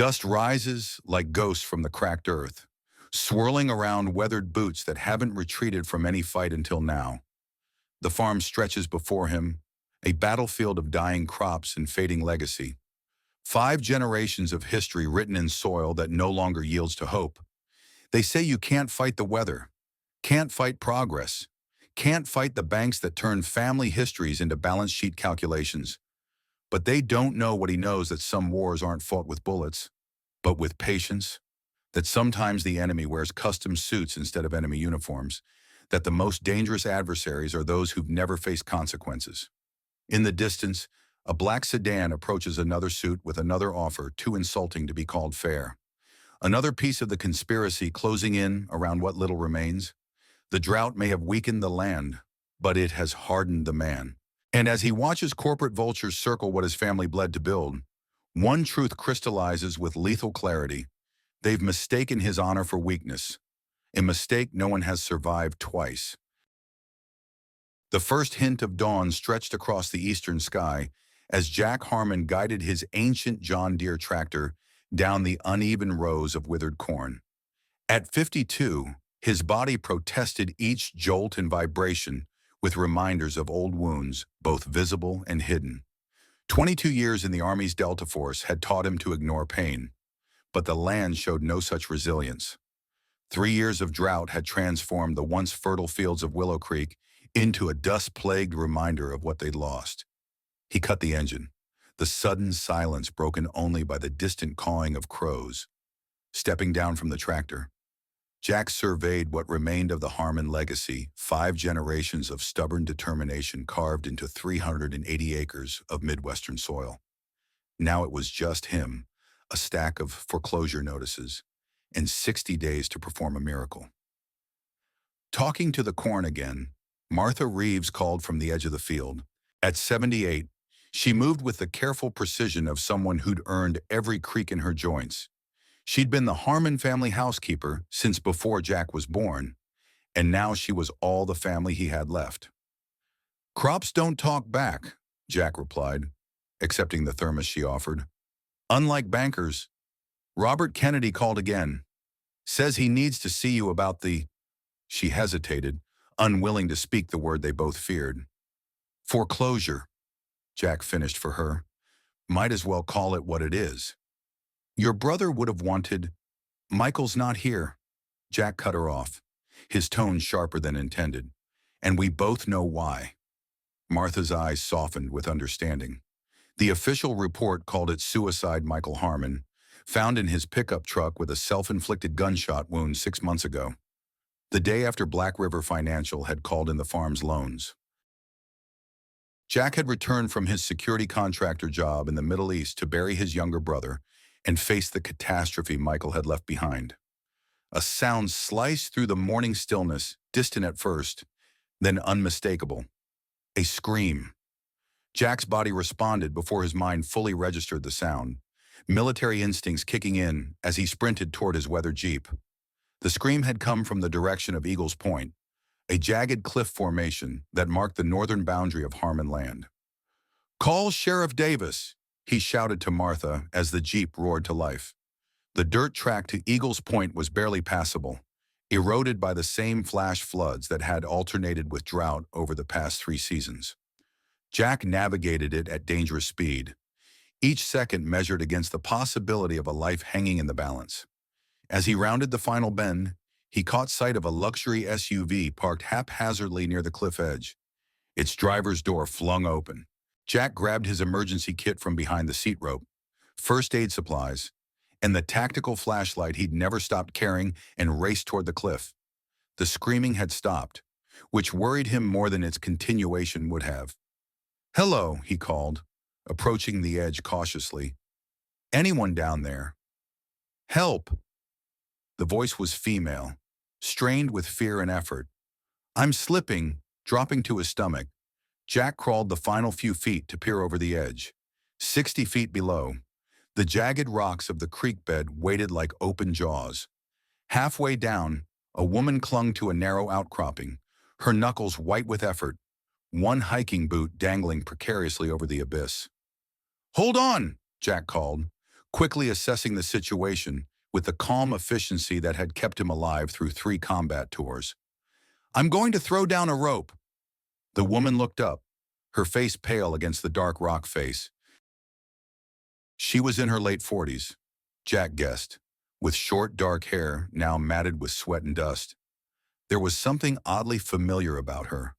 Dust rises like ghosts from the cracked earth, swirling around weathered boots that haven't retreated from any fight until now. The farm stretches before him, a battlefield of dying crops and fading legacy. 5 generations of history written in soil that no longer yields to hope. They say you can't fight the weather, can't fight progress, can't fight the banks that turn family histories into balance sheet calculations. But they don't know what he knows, that some wars aren't fought with bullets, but with patience, that sometimes the enemy wears custom suits instead of enemy uniforms, that the most dangerous adversaries are those who've never faced consequences. In the distance, a black sedan approaches another suit with another offer too insulting to be called fair. Another piece of the conspiracy closing in around what little remains. The drought may have weakened the land, but it has hardened the man. And as he watches corporate vultures circle what his family bled to build, one truth crystallizes with lethal clarity. They've mistaken his honor for weakness, a mistake no one has survived twice. The first hint of dawn stretched across the eastern sky as Jack Harmon guided his ancient John Deere tractor down the uneven rows of withered corn. At 52, his body protested each jolt and vibration with reminders of old wounds, both visible and hidden. 22 years in the Army's Delta Force had taught him to ignore pain, but the land showed no such resilience. 3 years of drought had transformed the once fertile fields of Willow Creek into a dust-plagued reminder of what they'd lost. He cut the engine, the sudden silence broken only by the distant cawing of crows. Stepping down from the tractor, Jack surveyed what remained of the Harmon legacy, 5 generations of stubborn determination carved into 380 acres of Midwestern soil. Now it was just him, a stack of foreclosure notices, and 60 days to perform a miracle. Talking to the corn again, Martha Reeves called from the edge of the field. At 78, she moved with the careful precision of someone who'd earned every creak in her joints. She'd been the Harmon family housekeeper since before Jack was born, and now she was all the family he had left. "Crops don't talk back," Jack replied, accepting the thermos she offered. "Unlike bankers." Robert Kennedy called again. "Says he needs to see you about the—" She hesitated, unwilling to speak the word they both feared. "Foreclosure," Jack finished for her. "Might as well call it what it is. Your brother would have wanted—" "Michael's not here," Jack cut her off, his tone sharper than intended. "And we both know why." Martha's eyes softened with understanding. The official report called it suicide. Michael Harmon, found in his pickup truck with a self-inflicted gunshot wound 6 months ago, the day after Black River Financial had called in the farm's loans. Jack had returned from his security contractor job in the Middle East to bury his younger brother and face the catastrophe Michael had left behind. A sound sliced through the morning stillness, distant at first, then unmistakable. A scream. Jack's body responded before his mind fully registered the sound, military instincts kicking in as he sprinted toward his weathered Jeep. The scream had come from the direction of Eagles Point, a jagged cliff formation that marked the northern boundary of Harmon land. "Call Sheriff Davis," he shouted to Martha as the Jeep roared to life. The dirt track to Eagles Point was barely passable, eroded by the same flash floods that had alternated with drought over the past 3 seasons. Jack navigated it at dangerous speed, each second measured against the possibility of a life hanging in the balance. As he rounded the final bend, he caught sight of a luxury SUV parked haphazardly near the cliff edge, its driver's door flung open. Jack grabbed his emergency kit from behind the seat rope, first aid supplies, and the tactical flashlight he'd never stopped carrying, and raced toward the cliff. The screaming had stopped, which worried him more than its continuation would have. "Hello," he called, approaching the edge cautiously. "Anyone down there? Help!" The voice was female, strained with fear and effort. "I'm slipping," dropping to his stomach. Jack crawled the final few feet to peer over the edge. 60 feet below, the jagged rocks of the creek bed waited like open jaws. Halfway down, a woman clung to a narrow outcropping, her knuckles white with effort, one hiking boot dangling precariously over the abyss. "Hold on," Jack called, quickly assessing the situation with the calm efficiency that had kept him alive through 3 combat tours. "I'm going to throw down a rope." The woman looked up, her face pale against the dark rock face. She was in her late 40s, Jack guessed, with short dark hair now matted with sweat and dust. There was something oddly familiar about her,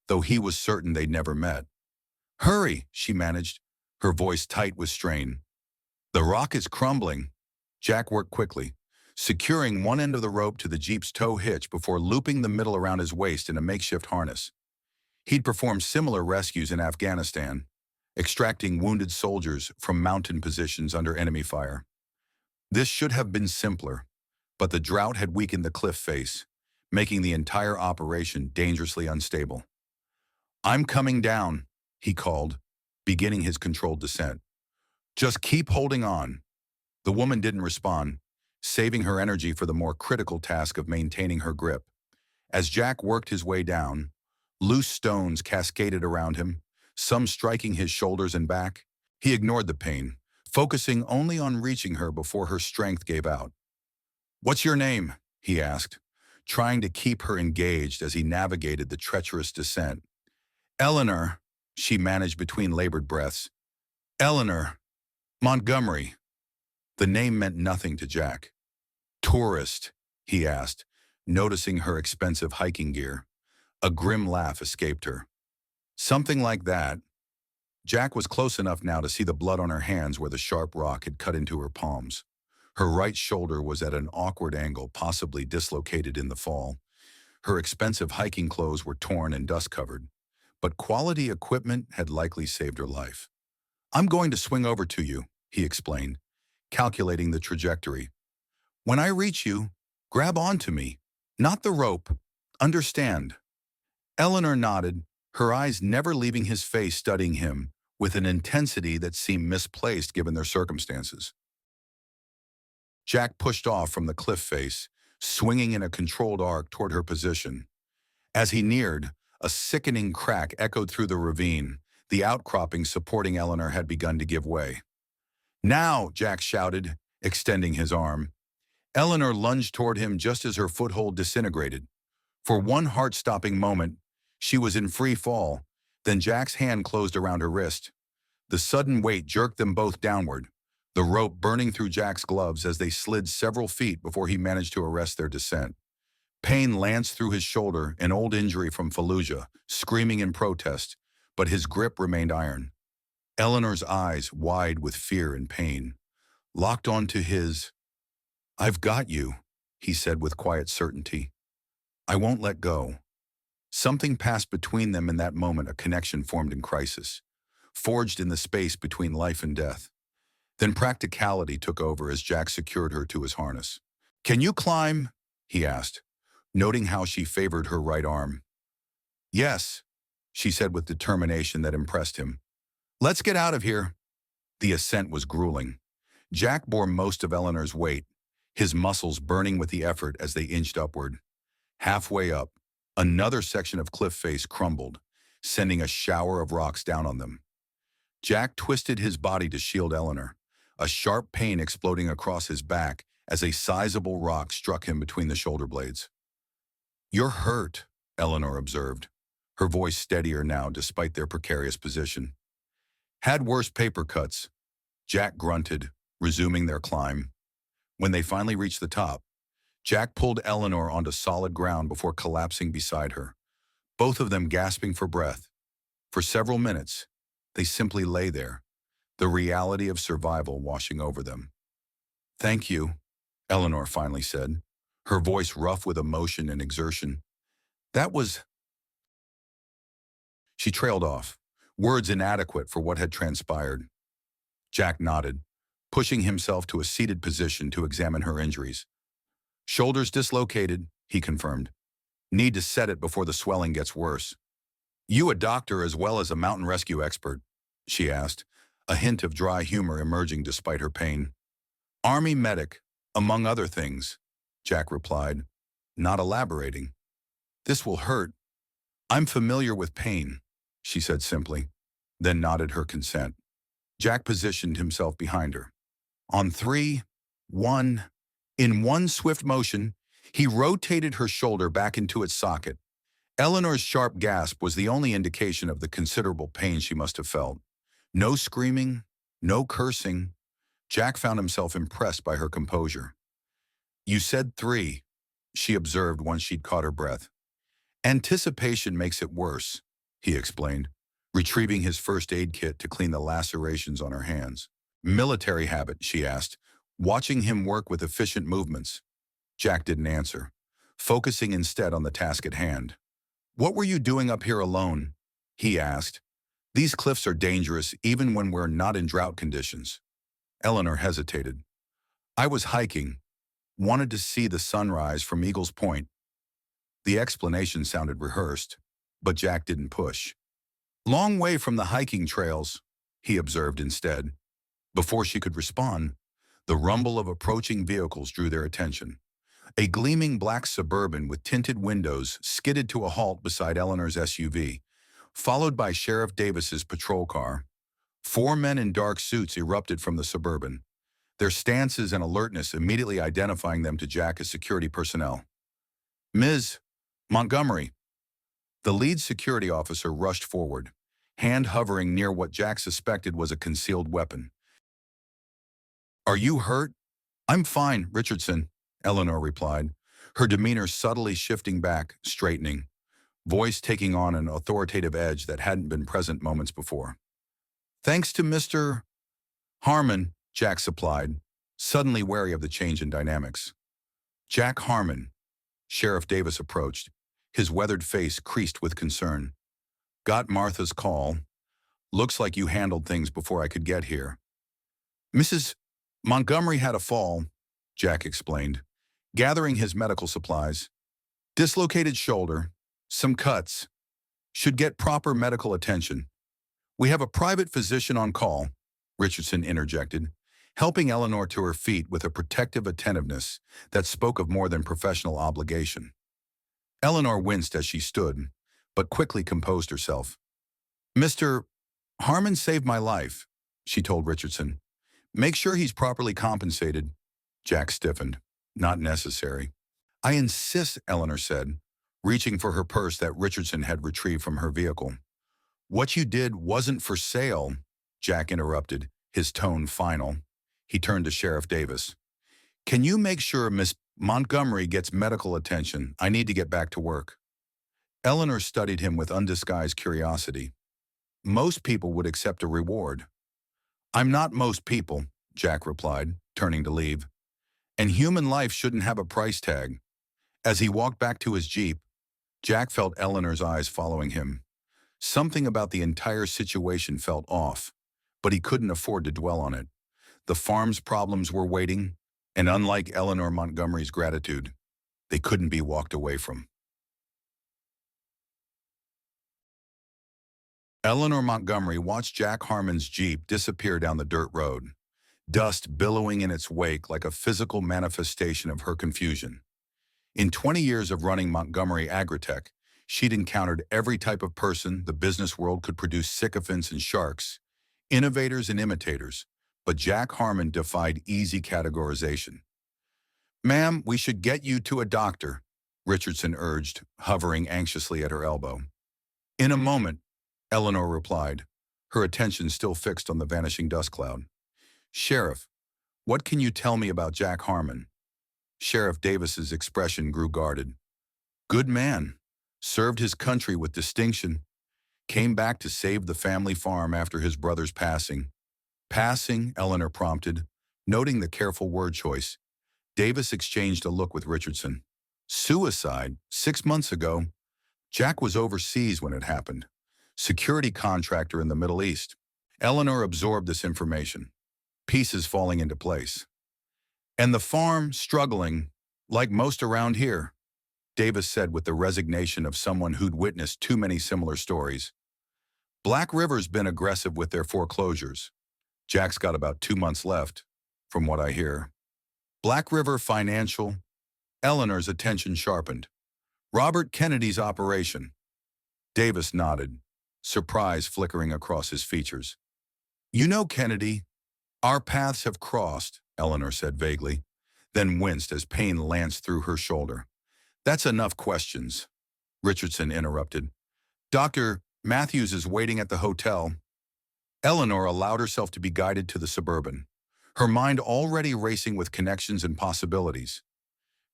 though he was certain they'd never met. "Hurry," she managed, her voice tight with strain. "The rock is crumbling." Jack worked quickly, securing one end of the rope to the Jeep's tow hitch before looping the middle around his waist in a makeshift harness. He'd performed similar rescues in Afghanistan, extracting wounded soldiers from mountain positions under enemy fire. This should have been simpler, but the drought had weakened the cliff face, making the entire operation dangerously unstable. "I'm coming down," he called, beginning his controlled descent. "Just keep holding on." The woman didn't respond, saving her energy for the more critical task of maintaining her grip. As Jack worked his way down, loose stones cascaded around him, some striking his shoulders and back. He ignored the pain, focusing only on reaching her before her strength gave out. "What's your name?" he asked, trying to keep her engaged as he navigated the treacherous descent. "Eleanor," she managed between labored breaths. "Eleanor Montgomery." The name meant nothing to Jack. "Tourist?" he asked, noticing her expensive hiking gear. A grim laugh escaped her. "Something like that." Jack was close enough now to see the blood on her hands where the sharp rock had cut into her palms. Her right shoulder was at an awkward angle, possibly dislocated in the fall. Her expensive hiking clothes were torn and dust-covered, but quality equipment had likely saved her life. "I'm going to swing over to you," he explained, calculating the trajectory. "When I reach you, grab onto me, not the rope. Understand?" Eleanor nodded, her eyes never leaving his face, studying him with an intensity that seemed misplaced given their circumstances. Jack pushed off from the cliff face, swinging in a controlled arc toward her position. As he neared, a sickening crack echoed through the ravine. The outcropping supporting Eleanor had begun to give way. "Now!" Jack shouted, extending his arm. Eleanor lunged toward him just as her foothold disintegrated. For one heart-stopping moment, she was in free fall, then Jack's hand closed around her wrist. The sudden weight jerked them both downward, the rope burning through Jack's gloves as they slid several feet before he managed to arrest their descent. Pain lanced through his shoulder, an old injury from Fallujah, screaming in protest, but his grip remained iron. Eleanor's eyes, wide with fear and pain, locked onto his. "I've got you," he said with quiet certainty. "I won't let go." Something passed between them in that moment, a connection formed in crisis, forged in the space between life and death. Then practicality took over as Jack secured her to his harness. "Can you climb?" he asked, noting how she favored her right arm. "Yes," she said with determination that impressed him. "Let's get out of here." The ascent was grueling. Jack bore most of Eleanor's weight, his muscles burning with the effort as they inched upward. Halfway up, another section of cliff face crumbled, sending a shower of rocks down on them. Jack twisted his body to shield Eleanor, a sharp pain exploding across his back as a sizable rock struck him between the shoulder blades. "You're hurt," Eleanor observed, her voice steadier now despite their precarious position. "Had worse paper cuts," Jack grunted, resuming their climb. When they finally reached the top, Jack pulled Eleanor onto solid ground before collapsing beside her, both of them gasping for breath. For several minutes, they simply lay there, the reality of survival washing over them. "Thank you," Eleanor finally said, her voice rough with emotion and exertion. "That was—" She trailed off, words inadequate for what had transpired. Jack nodded, pushing himself to a seated position to examine her injuries. "Shoulders dislocated," he confirmed. "Need to set it before the swelling gets worse." "You a doctor as well as a mountain rescue expert?" she asked, a hint of dry humor emerging despite her pain. "Army medic, among other things," Jack replied, not elaborating. "This will hurt." "I'm familiar with pain," she said simply, then nodded her consent. Jack positioned himself behind her. On three, one. In one swift motion, he rotated her shoulder back into its socket. Eleanor's sharp gasp was the only indication of the considerable pain she must have felt. No screaming, no cursing. Jack found himself impressed by her composure. "You said three," she observed once she'd caught her breath. "Anticipation makes it worse," he explained, retrieving his first aid kit to clean the lacerations on her hands. "Military habit," she asked, watching him work with efficient movements. Jack didn't answer, focusing instead on the task at hand. "What were you doing up here alone?" he asked. "These cliffs are dangerous even when we're not in drought conditions." Eleanor hesitated. "I was hiking. Wanted to see the sunrise from Eagle's Point." The explanation sounded rehearsed, but Jack didn't push. "Long way from the hiking trails," he observed instead. Before she could respond, the rumble of approaching vehicles drew their attention. A gleaming black Suburban with tinted windows skidded to a halt beside Eleanor's SUV, followed by Sheriff Davis's patrol car. 4 men in dark suits erupted from the Suburban, their stances and alertness immediately identifying them to Jack as security personnel. "Ms. Montgomery." The lead security officer rushed forward, hand hovering near what Jack suspected was a concealed weapon. "Are you hurt?" "I'm fine, Richardson," Eleanor replied, her demeanor subtly shifting back, straightening, voice taking on an authoritative edge that hadn't been present moments before. "Thanks to Mr. Harmon," Jack supplied, suddenly wary of the change in dynamics. "Jack Harmon." Sheriff Davis approached, his weathered face creased with concern. "Got Martha's call. Looks like you handled things before I could get here." "Mrs. Montgomery had a fall," Jack explained, gathering his medical supplies. "Dislocated shoulder, some cuts. Should get proper medical attention." "We have a private physician on call," Richardson interjected, helping Eleanor to her feet with a protective attentiveness that spoke of more than professional obligation. Eleanor winced as she stood, but quickly composed herself. "Mr. Harmon saved my life," she told Richardson. "Make sure he's properly compensated." Jack stiffened. "Not necessary." "I insist," Eleanor said, reaching for her purse that Richardson had retrieved from her vehicle. "What you did wasn't for sale," Jack interrupted, his tone final. He turned to Sheriff Davis. "Can you make sure Miss Montgomery gets medical attention? I need to get back to work." Eleanor studied him with undisguised curiosity. "Most people would accept a reward." "I'm not most people," Jack replied, turning to leave. "And human life shouldn't have a price tag." As he walked back to his Jeep, Jack felt Eleanor's eyes following him. Something about the entire situation felt off, but he couldn't afford to dwell on it. The farm's problems were waiting, and unlike Eleanor Montgomery's gratitude, they couldn't be walked away from. Eleanor Montgomery watched Jack Harmon's Jeep disappear down the dirt road, dust billowing in its wake like a physical manifestation of her confusion. In 20 years of running Montgomery Agritech, she'd encountered every type of person the business world could produce: sycophants and sharks, innovators and imitators, but Jack Harmon defied easy categorization. "Ma'am, we should get you to a doctor," Richardson urged, hovering anxiously at her elbow. "In a moment," Eleanor replied, her attention still fixed on the vanishing dust cloud. "Sheriff, what can you tell me about Jack Harmon?" Sheriff Davis's expression grew guarded. "Good man. Served his country with distinction. Came back to save the family farm after his brother's passing." "Passing," Eleanor prompted, noting the careful word choice. Davis exchanged a look with Richardson. "Suicide? 6 months ago. Jack was overseas when it happened. Security contractor in the Middle East." Eleanor absorbed this information, pieces falling into place. "And the farm struggling, like most around here," Davis said with the resignation of someone who'd witnessed too many similar stories. "Black River's been aggressive with their foreclosures. Jack's got about 2 months left, from what I hear." "Black River Financial?" Eleanor's attention sharpened. "Robert Kennedy's operation." Davis nodded, surprise flickering across his features. "You know Kennedy?" Our paths have crossed, Eleanor said vaguely, then winced as pain lanced through her shoulder. That's enough questions, Richardson interrupted. Dr. Matthews is waiting at the hotel. Eleanor allowed herself to be guided to the Suburban, her mind already racing with connections and possibilities.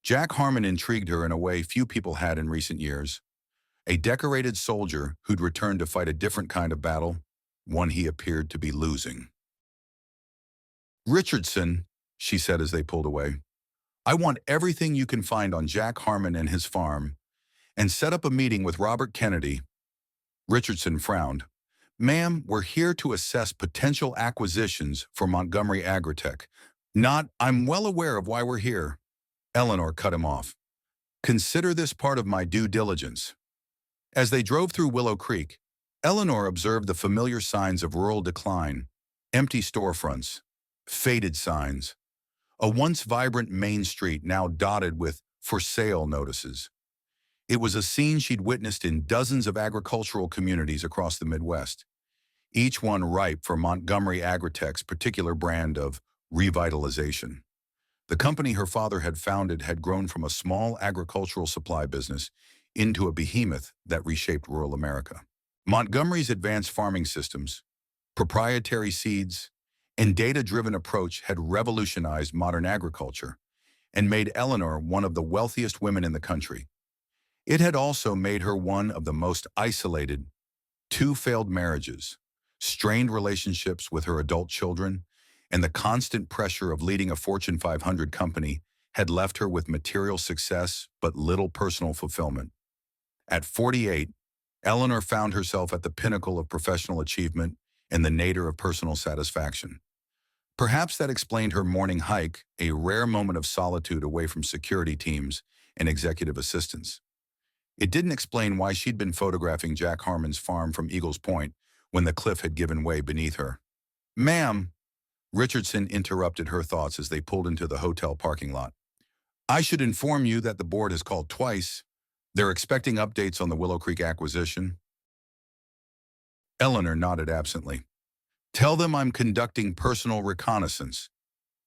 Jack Harmon intrigued her in a way few people had in recent years. A decorated soldier who'd returned to fight a different kind of battle, one he appeared to be losing. Richardson, she said as they pulled away, I want everything you can find on Jack Harmon and his farm, and set up a meeting with Robert Kennedy. Richardson frowned. Ma'am, we're here to assess potential acquisitions for Montgomery Agritech. Not, I'm well aware of why we're here. Eleanor cut him off. Consider this part of my due diligence. As they drove through Willow Creek, Eleanor observed the familiar signs of rural decline, empty storefronts, faded signs, a once vibrant main street now dotted with for sale notices. It was a scene she'd witnessed in dozens of agricultural communities across the Midwest, each one ripe for Montgomery Agritech's particular brand of revitalization. The company her father had founded had grown from a small agricultural supply business into a behemoth that reshaped rural America. Montgomery's advanced farming systems, proprietary seeds, and data-driven approach had revolutionized modern agriculture and made Eleanor one of the wealthiest women in the country. It had also made her one of the most isolated, two failed marriages, strained relationships with her adult children, and the constant pressure of leading a Fortune 500 company had left her with material success but little personal fulfillment. At 48, Eleanor found herself at the pinnacle of professional achievement and the nadir of personal satisfaction. Perhaps that explained her morning hike, a rare moment of solitude away from security teams and executive assistants. It didn't explain why she'd been photographing Jack Harmon's farm from Eagles Point when the cliff had given way beneath her. Ma'am, Richardson interrupted her thoughts as they pulled into the hotel parking lot. I should inform you that the board has called twice. They're expecting updates on the Willow Creek acquisition. Eleanor nodded absently. Tell them I'm conducting personal reconnaissance.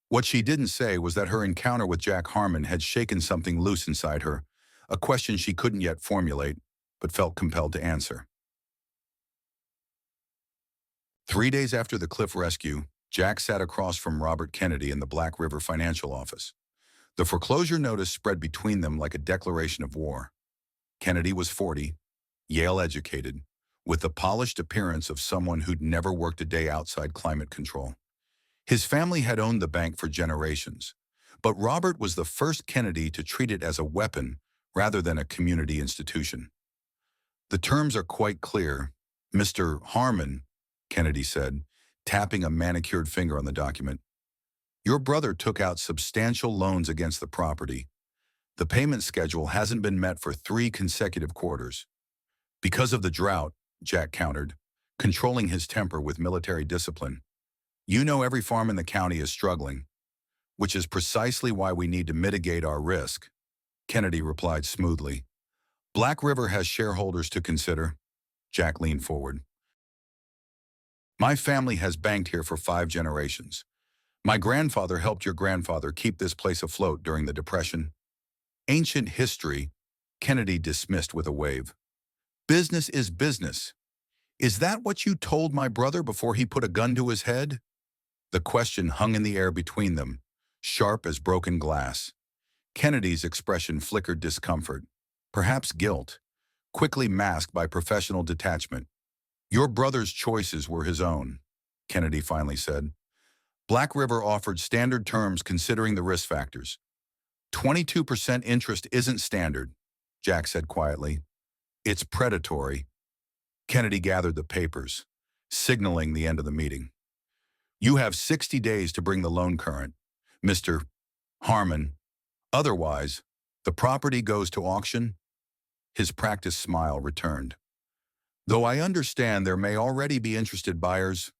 What she didn't say was that her encounter with Jack Harmon had shaken something loose inside her, a question she couldn't yet formulate, but felt compelled to answer. 3 days after the cliff rescue, Jack sat across from Robert Kennedy in the Black River financial office. The foreclosure notice spread between them like a declaration of war. Kennedy was 40, Yale-educated, with the polished appearance of someone who'd never worked a day outside climate control. His family had owned the bank for generations, but Robert was the first Kennedy to treat it as a weapon rather than a community institution. The terms are quite clear, Mr. Harmon, Kennedy said, tapping a manicured finger on the document. Your brother took out substantial loans against the property. The payment schedule hasn't been met for 3 consecutive quarters. Because of the drought, Jack countered, controlling his temper with military discipline. You know every farm in the county is struggling, which is precisely why we need to mitigate our risk, Kennedy replied smoothly. Black River has shareholders to consider. Jack leaned forward. My family has banked here for 5 generations. My grandfather helped your grandfather keep this place afloat during the Depression. Ancient history, Kennedy dismissed with a wave. Business is business. Is that what you told my brother before he put a gun to his head? The question hung in the air between them, sharp as broken glass. Kennedy's expression flickered discomfort, perhaps guilt, quickly masked by professional detachment. Your brother's choices were his own, Kennedy finally said. Black River offered standard terms considering the risk factors. 22% interest isn't standard, Jack said quietly. It's predatory. Kennedy gathered the papers, signaling the end of the meeting. You have 60 days to bring the loan current, Mr. Harmon. Otherwise, the property goes to auction. His practiced smile returned. Though I understand there may already be interested buyers,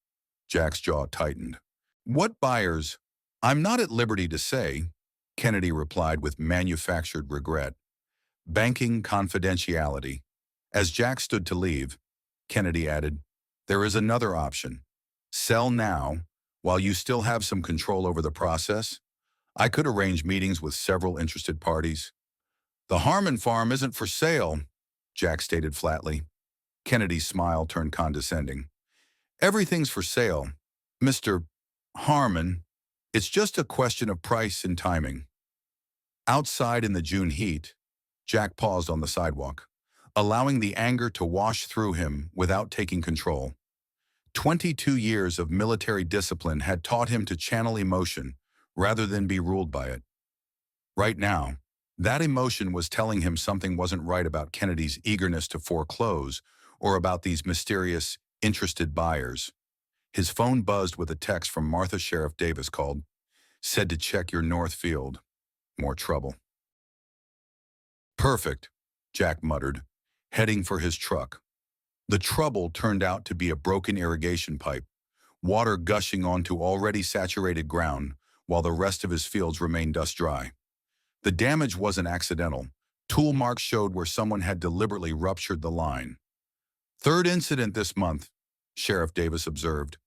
Jack's jaw tightened. What buyers? I'm not at liberty to say, Kennedy replied with manufactured regret. Banking confidentiality. As Jack stood to leave, Kennedy added, there is another option. Sell now, While you still have some control over the process, I could arrange meetings with several interested parties. The Harmon farm isn't for sale, Jack stated flatly. Kennedy's smile turned condescending. Everything's for sale, Mr. Harmon. It's just a question of price and timing. Outside in the June heat, Jack paused on the sidewalk, allowing the anger to wash through him without taking control. 22 years of military discipline had taught him to channel emotion rather than be ruled by it. Right now, that emotion was telling him something wasn't right about Kennedy's eagerness to foreclose or about these mysterious, interested buyers. His phone buzzed with a text from Martha. Sheriff Davis called, said to check your north field. More trouble. Perfect, Jack muttered, heading for his truck. The trouble turned out to be a broken irrigation pipe, water gushing onto already saturated ground while the rest of his fields remained dust dry. The damage wasn't accidental. Tool marks showed where someone had deliberately ruptured the line. Third incident this month, Sheriff Davis observed,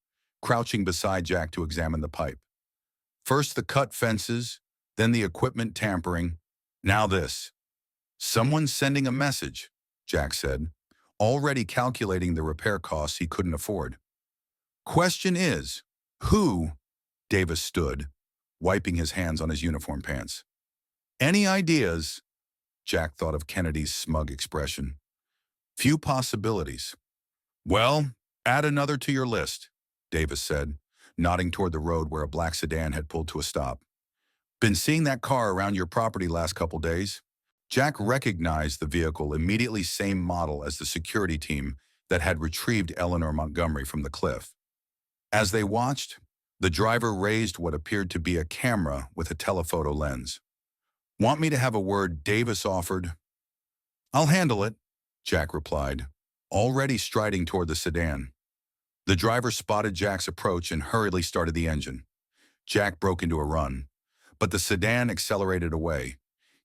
crouching beside Jack to examine the pipe. First the cut fences, then the equipment tampering, now this. Someone's sending a message, Jack said, already calculating the repair costs he couldn't afford. Question is, who? Davis stood, wiping his hands on his uniform pants. Any ideas? Jack thought of Kennedy's smug expression. Few possibilities. Well, add another to your list, Davis said, nodding toward the road where a black sedan had pulled to a stop. Been seeing that car around your property last couple days? Jack recognized the vehicle, immediately same model as the security team that had retrieved Eleanor Montgomery from the cliff. As they watched, the driver raised what appeared to be a camera with a telephoto lens. Want me to have a word? Davis offered. I'll handle it, Jack replied, already striding toward the sedan. The driver spotted Jack's approach and hurriedly started the engine. Jack broke into a run, but the sedan accelerated away,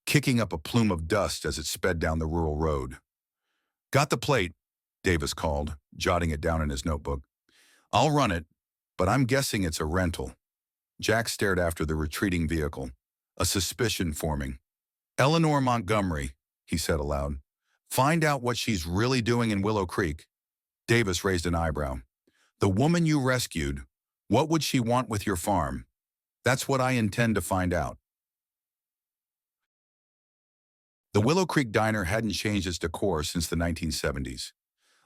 kicking up a plume of dust as it sped down the rural road. Got the plate, Davis called, jotting it down in his notebook. I'll run it, but I'm guessing it's a rental. Jack stared after the retreating vehicle, a suspicion forming. Eleanor Montgomery, he said aloud. Find out what she's really doing in Willow Creek. Davis raised an eyebrow. The woman you rescued, what would she want with your farm? That's what I intend to find out. The Willow Creek Diner hadn't changed its decor since the 1970s,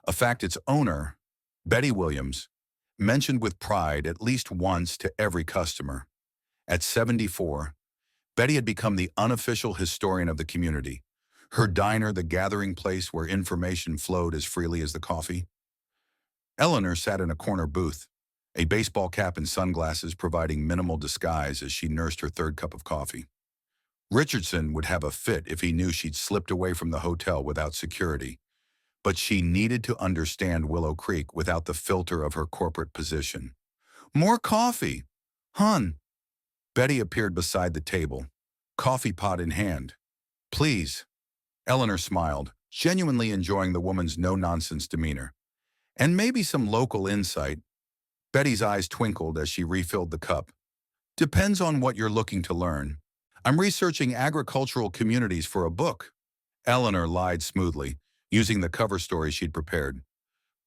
a fact its owner, Betty Williams, mentioned with pride at least once to every customer. At 74, Betty had become the unofficial historian of the community, her diner the gathering place where information flowed as freely as the coffee. Eleanor sat in a corner booth, a baseball cap and sunglasses providing minimal disguise as she nursed her third cup of coffee. Richardson would have a fit if he knew she'd slipped away from the hotel without security, but she needed to understand Willow Creek without the filter of her corporate position. More coffee, hon. Betty appeared beside the table, coffee pot in hand. Please. Eleanor smiled, genuinely enjoying the woman's no-nonsense demeanor. And maybe some local insight. Betty's eyes twinkled as she refilled the cup. Depends on what you're looking to learn. I'm researching agricultural communities for a book. Eleanor lied smoothly, using the cover story she'd prepared.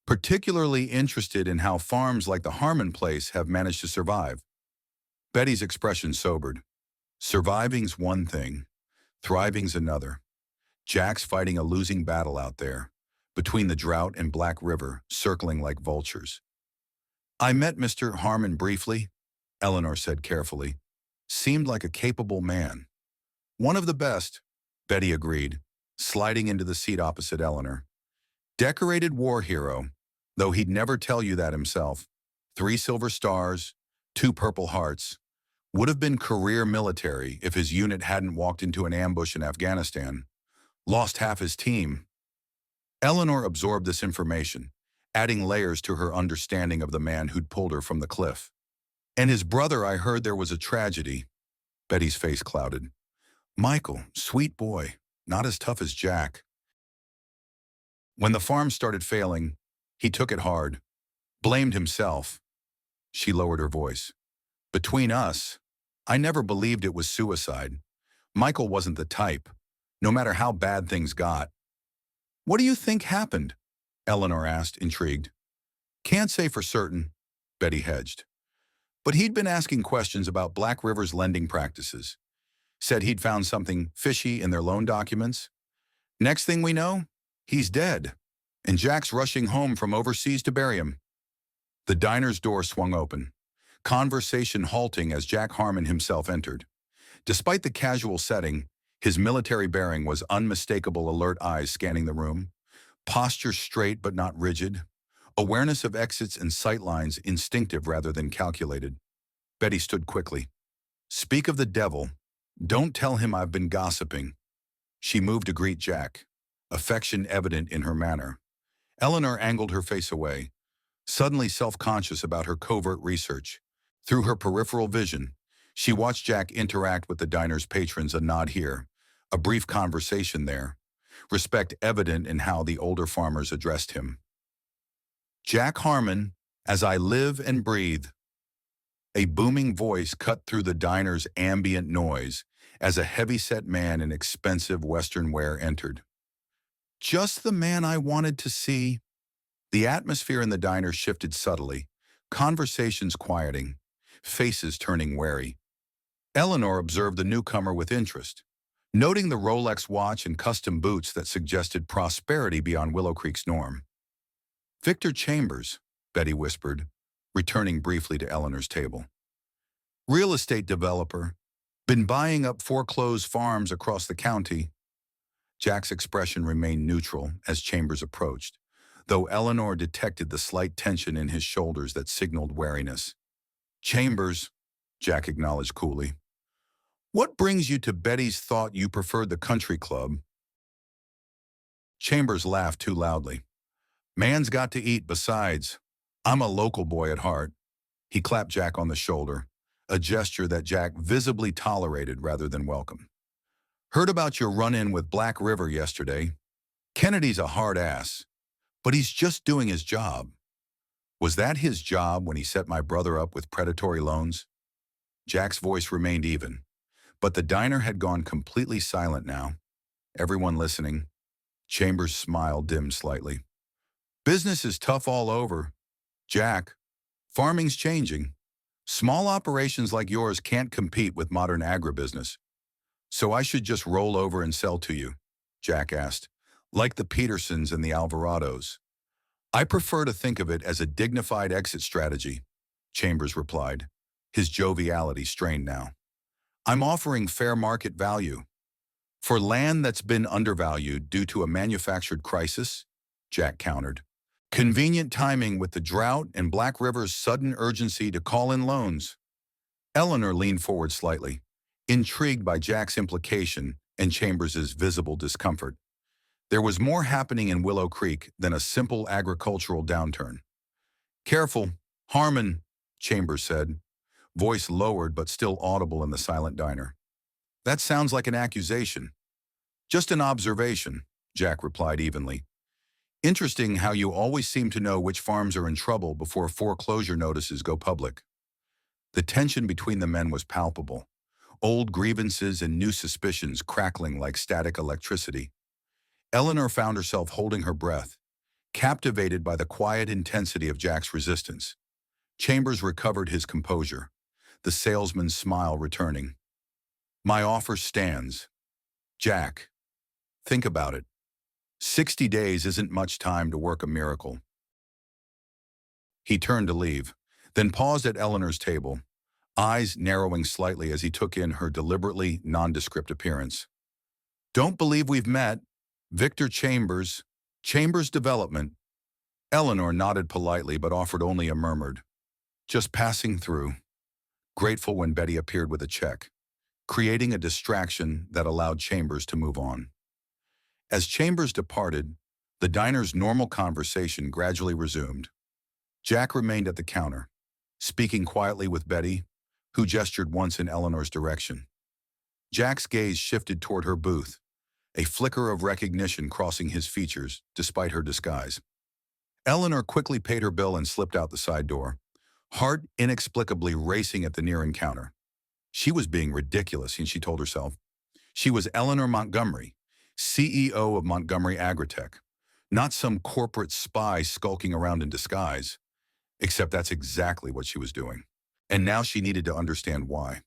Particularly interested in how farms like the Harmon place have managed to survive. Betty's expression sobered. Surviving's one thing, thriving's another. Jack's fighting a losing battle out there, between the drought and Black River, circling like vultures. I met Mr. Harmon briefly, Eleanor said carefully. Seemed like a capable man. One of the best, Betty agreed, sliding into the seat opposite Eleanor. Decorated war hero, though he'd never tell you that himself. 3 silver stars, 2 Purple Hearts. Would have been career military if his unit hadn't walked into an ambush in Afghanistan. Lost half his team. Eleanor absorbed this information, adding layers to her understanding of the man who'd pulled her from the cliff. And his brother, I heard there was a tragedy. Betty's face clouded. Michael, sweet boy, not as tough as Jack. When the farm started failing, he took it hard, blamed himself. She lowered her voice. Between us, I never believed it was suicide. Michael wasn't the type, no matter how bad things got. What do you think happened? Eleanor asked, intrigued. Can't say for certain, Betty hedged. But he'd been asking questions about Black River's lending practices. Said he'd found something fishy in their loan documents. Next thing we know, he's dead, and Jack's rushing home from overseas to bury him. The diner's door swung open, conversation halting as Jack Harmon himself entered. Despite the casual setting, his military bearing was unmistakable, alert eyes scanning the room, posture straight but not rigid, awareness of exits and sightlines instinctive rather than calculated. Betty stood quickly. Speak of the devil. Don't tell him I've been gossiping. She moved to greet Jack, affection evident in her manner. Eleanor angled her face away, suddenly self-conscious about her covert research. Through her peripheral vision, she watched Jack interact with the diner's patrons, a nod here, a brief conversation there, respect evident in how the older farmers addressed him. Jack Harmon, as I live and breathe. A booming voice cut through the diner's ambient noise as a heavy-set man in expensive Western wear entered. Just the man I wanted to see. The atmosphere in the diner shifted subtly, conversations quieting, faces turning wary. Eleanor observed the newcomer with interest, noting the Rolex watch and custom boots that suggested prosperity beyond Willow Creek's norm. Victor Chambers, Betty whispered, returning briefly to Eleanor's table. Real estate developer, been buying up foreclosed farms across the county. Jack's expression remained neutral as Chambers approached, though Eleanor detected the slight tension in his shoulders that signaled wariness. Chambers, Jack acknowledged coolly. What brings you to Betty's thought you preferred the country club? Chambers laughed too loudly. Man's got to eat besides. I'm a local boy at heart. He clapped Jack on the shoulder, a gesture that Jack visibly tolerated rather than welcomed. Heard about your run-in with Black River yesterday. Kennedy's a hard ass, but he's just doing his job. Was that his job when he set my brother up with predatory loans? Jack's voice remained even, but the diner had gone completely silent now. Everyone listening. Chambers' smile dimmed slightly. Business is tough all over. Jack, farming's changing. Small operations like yours can't compete with modern agribusiness. So I should just roll over and sell to you, Jack asked, like the Petersons and the Alvarados. I prefer to think of it as a dignified exit strategy, Chambers replied, his joviality strained now. I'm offering fair market value. For land that's been undervalued due to a manufactured crisis, Jack countered. Convenient timing with the drought and Black River's sudden urgency to call in loans. Eleanor leaned forward slightly, intrigued by Jack's implication and Chambers's visible discomfort. There was more happening in Willow Creek than a simple agricultural downturn. Careful, Harmon, Chambers said, voice lowered but still audible in the silent diner. That sounds like an accusation. Just an observation, Jack replied evenly. Interesting how you always seem to know which farms are in trouble before foreclosure notices go public. The tension between the men was palpable, old grievances and new suspicions crackling like static electricity. Eleanor found herself holding her breath, captivated by the quiet intensity of Jack's resistance. Chambers recovered his composure, the salesman's smile returning. My offer stands. Jack, think about it. 60 days isn't much time to work a miracle. He turned to leave, then paused at Eleanor's table, eyes narrowing slightly as he took in her deliberately nondescript appearance. Don't believe we've met. Victor Chambers, Chambers Development. Eleanor nodded politely but offered only a murmured. Just passing through. Grateful when Betty appeared with a check, creating a distraction that allowed Chambers to move on. As Chambers departed, the diner's normal conversation gradually resumed. Jack remained at the counter, speaking quietly with Betty, who gestured once in Eleanor's direction. Jack's gaze shifted toward her booth, a flicker of recognition crossing his features despite her disguise. Eleanor quickly paid her bill and slipped out the side door, heart inexplicably racing at the near encounter. She was being ridiculous, and she told herself. She was Eleanor Montgomery, CEO of Montgomery Agritech, not some corporate spy skulking around in disguise, except that's exactly what she was doing. And now she needed to understand why.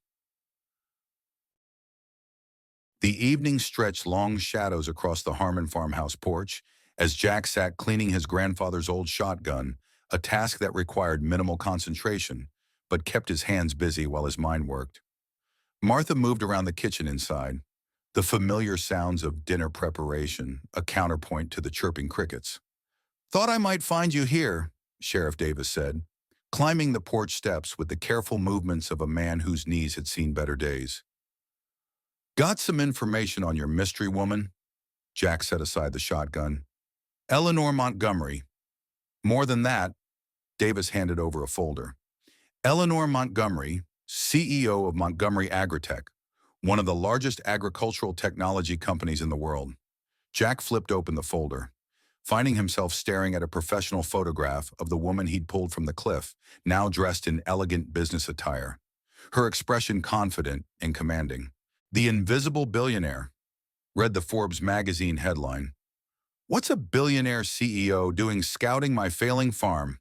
The evening stretched long shadows across the Harmon farmhouse porch as Jack sat cleaning his grandfather's old shotgun, a task that required minimal concentration, but kept his hands busy while his mind worked. Martha moved around the kitchen inside, the familiar sounds of dinner preparation, a counterpoint to the chirping crickets. "Thought I might find you here," Sheriff Davis said, climbing the porch steps with the careful movements of a man whose knees had seen better days. "Got some information on your mystery woman?" Jack set aside the shotgun. "Eleanor Montgomery. More than that," Davis handed over a folder. "Eleanor Montgomery, CEO of Montgomery Agritech, one of the largest agricultural technology companies in the world." Jack flipped open the folder, finding himself staring at a professional photograph of the woman he'd pulled from the cliff, now dressed in elegant business attire, her expression confident and commanding. "The Invisible Billionaire," read the Forbes magazine headline. "What's a billionaire CEO doing scouting my failing farm?"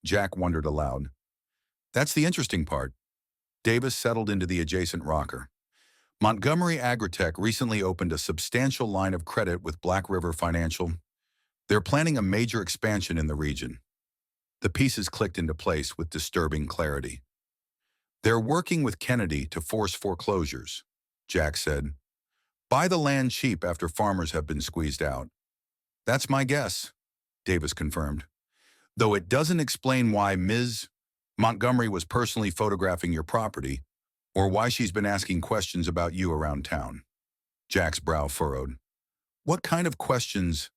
Jack wondered aloud. That's the interesting part. Davis settled into the adjacent rocker. Montgomery Agritech recently opened a substantial line of credit with Black River Financial. They're planning a major expansion in the region. The pieces clicked into place with disturbing clarity. "They're working with Kennedy to force foreclosures," Jack said. "Buy the land cheap after farmers have been squeezed out." "That's my guess," Davis confirmed. "Though it doesn't explain why Ms. Montgomery was personally photographing your property, or why she's been asking questions about you around town." Jack's brow furrowed. "What kind of questions?"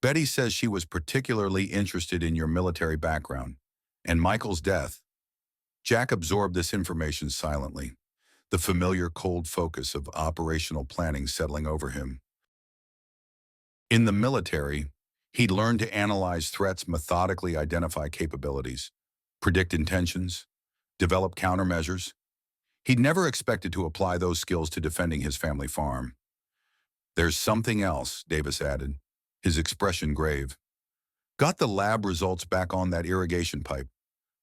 "Betty says she was particularly interested in your military background and Michael's death." Jack absorbed this information silently, the familiar cold focus of operational planning settling over him. In the military, he'd learned to analyze threats, methodically identify capabilities, predict intentions, develop countermeasures. He'd never expected to apply those skills to defending his family farm. "There's something else," Davis added, his expression grave. "Got the lab results back on that irrigation pipe.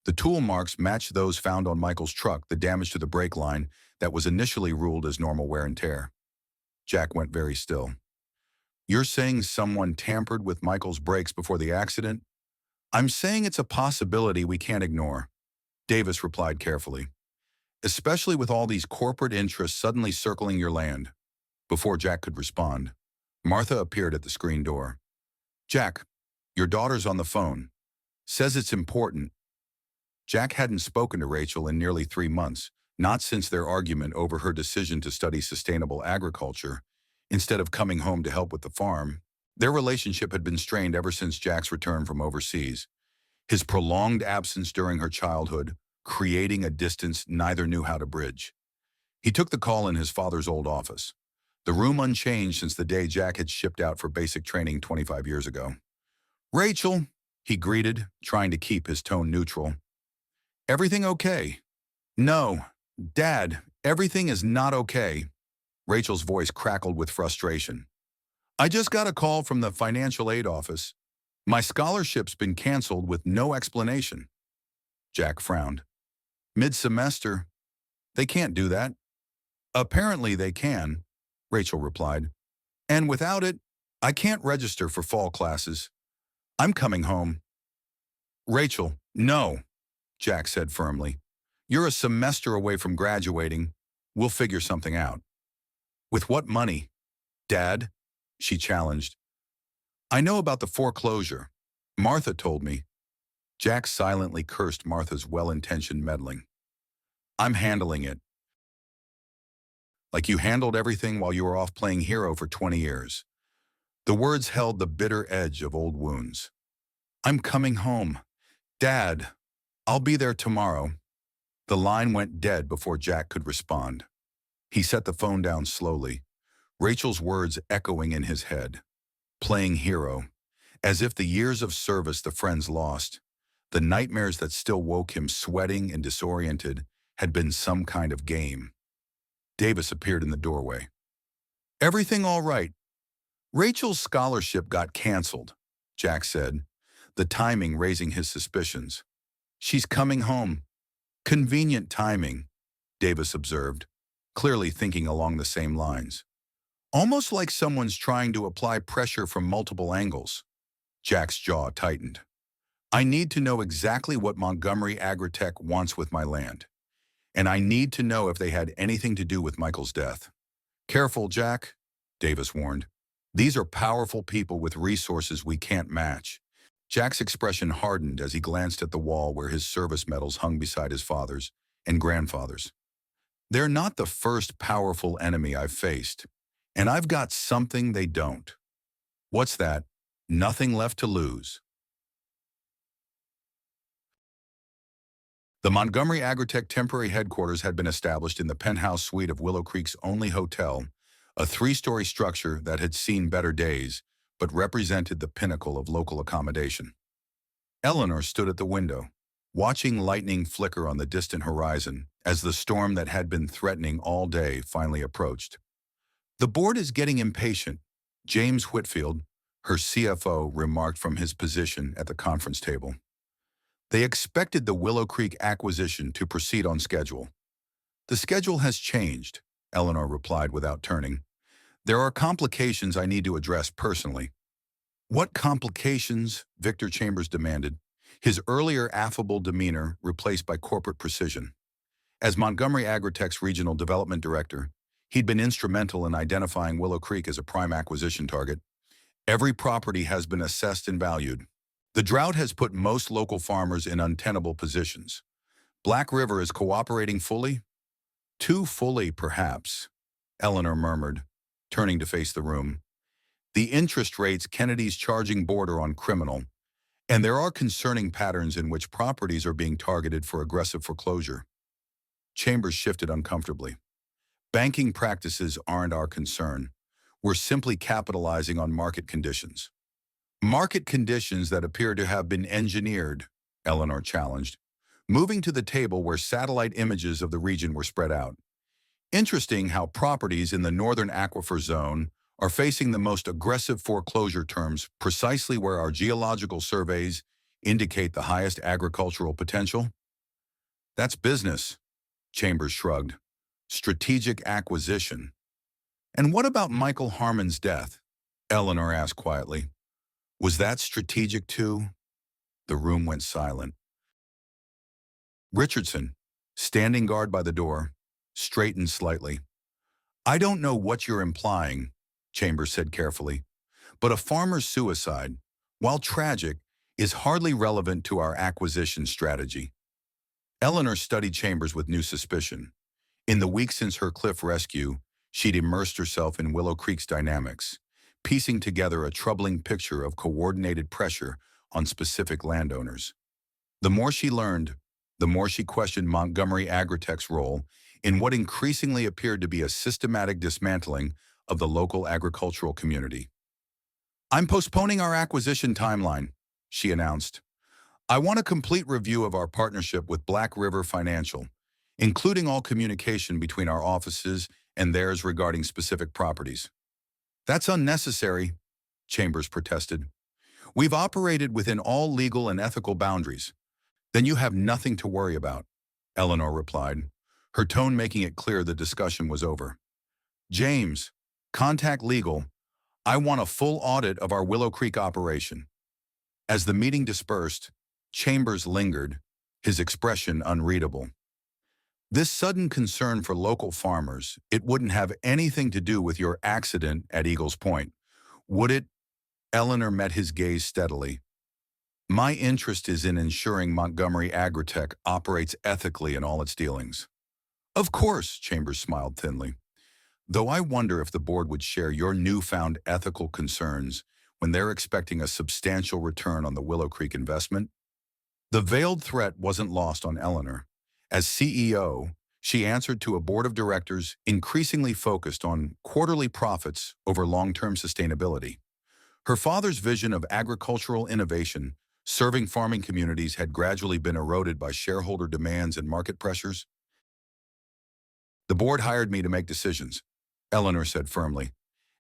The tool marks match those found on Michael's truck, the damage to the brake line that was initially ruled as normal wear and tear." Jack went very still. "You're saying someone tampered with Michael's brakes before the accident?" "I'm saying it's a possibility we can't ignore," Davis replied carefully. "Especially with all these corporate interests suddenly circling your land." Before Jack could respond, Martha appeared at the screen door. "Jack, your daughter's on the phone. Says it's important." Jack hadn't spoken to Rachel in nearly 3 months, not since their argument over her decision to study sustainable agriculture instead of coming home to help with the farm. Their relationship had been strained ever since Jack's return from overseas, his prolonged absence during her childhood, creating a distance neither knew how to bridge. He took the call in his father's old office, the room unchanged since the day Jack had shipped out for basic training 25 years ago. "Rachel," he greeted, trying to keep his tone neutral. "Everything okay?" "No, Dad, everything is not okay." Rachel's voice crackled with frustration. "I just got a call from the financial aid office. My scholarship's been canceled with no explanation." Jack frowned. "Mid-semester? They can't do that." "Apparently they can," Rachel replied. "And without it, I can't register for fall classes. I'm coming home." "Rachel, no," Jack said firmly. "You're a semester away from graduating. We'll figure something out." "With what money, Dad?" she challenged. "I know about the foreclosure. Martha told me." Jack silently cursed Martha's well-intentioned meddling. "I'm handling it. Like you handled everything while you were off playing hero for 20 years. The words held the bitter edge of old wounds. "I'm coming home. Dad, I'll be there tomorrow." The line went dead before Jack could respond. He set the phone down slowly, Rachel's words echoing in his head. Playing hero, as if the years of service the friends lost, The nightmares that still woke him sweating and disoriented had been some kind of game. Davis appeared in the doorway. "Everything all right?" "Rachel's scholarship got canceled," Jack said, the timing raising his suspicions. "She's coming home." "Convenient timing," Davis observed, clearly thinking along the same lines. "Almost like someone's trying to apply pressure from multiple angles." Jack's jaw tightened. "I need to know exactly what Montgomery Agritech wants with my land. And I need to know if they had anything to do with Michael's death." "Careful, Jack," Davis warned. "These are powerful people with resources we can't match." Jack's expression hardened as he glanced at the wall where his service medals hung beside his father's and grandfather's. "They're not the first powerful enemy I've faced, and I've got something they don't." "What's that?" "Nothing left to lose." The Montgomery Agritech temporary headquarters had been established in the penthouse suite of Willow Creek's only hotel, a three-story structure that had seen better days, but represented the pinnacle of local accommodation. Eleanor stood at the window, watching lightning flicker on the distant horizon as the storm that had been threatening all day finally approached. "The board is getting impatient," James Whitfield, her CFO, remarked from his position at the conference table. They expected the Willow Creek acquisition to proceed on schedule. "The schedule has changed," Eleanor replied without turning. "There are complications I need to address personally." "What complications?" Victor Chambers demanded, his earlier affable demeanor replaced by corporate precision. As Montgomery Agritech's regional development director, he'd been instrumental in identifying Willow Creek as a prime acquisition target. "Every property has been assessed and valued. The drought has put most local farmers in untenable positions. Black River is cooperating fully?" "Too fully, perhaps," Eleanor murmured, turning to face the room. "The interest rates Kennedy's charging border on criminal, and there are concerning patterns in which properties are being targeted for aggressive foreclosure." Chambers shifted uncomfortably. "Banking practices aren't our concern. We're simply capitalizing on market conditions." "Market conditions that appear to have been engineered," Eleanor challenged, moving to the table where satellite images of the region were spread out. "Interesting how properties in the northern aquifer zone are facing the most aggressive foreclosure terms precisely where our geological surveys indicate the highest agricultural potential." "That's business," Chambers shrugged. "Strategic acquisition." "And what about Michael Harmon's death?" Eleanor asked quietly. "Was that strategic too?" The room went silent. Richardson, standing guard by the door, straightened slightly. "I don't know what you're implying," Chambers said carefully, "but a farmer's suicide, while tragic, is hardly relevant to our acquisition strategy." Eleanor studied Chambers with new suspicion. In the weeks since her cliff rescue, she'd immersed herself in Willow Creek's dynamics, piecing together a troubling picture of coordinated pressure on specific landowners. The more she learned, the more she questioned Montgomery Agritech's role in what increasingly appeared to be a systematic dismantling of the local agricultural community. "I'm postponing our acquisition timeline," she announced. "I want a complete review of our partnership with Black River Financial, including all communication between our offices and theirs regarding specific properties." "That's unnecessary," Chambers protested. "We've operated within all legal and ethical boundaries." "Then you have nothing to worry about," Eleanor replied, her tone making it clear the discussion was over. "James, contact legal. I want a full audit of our Willow Creek operation." As the meeting dispersed, Chambers lingered, his expression unreadable. "This sudden concern for local farmers, it wouldn't have anything to do with your accident at Eagles Point, would it?" Eleanor met his gaze steadily. "My interest is in ensuring Montgomery Agritech operates ethically in all its dealings." "Of course," Chambers smiled thinly. "Though I wonder if the board would share your newfound ethical concerns when they're expecting a substantial return on the Willow Creek investment." The veiled threat wasn't lost on Eleanor. As CEO, she answered to a board of directors increasingly focused on quarterly profits over long-term sustainability. Her father's vision of agricultural innovation Serving farming communities had gradually been eroded by shareholder demands and market pressures. The board hired me to make decisions, Eleanor said firmly,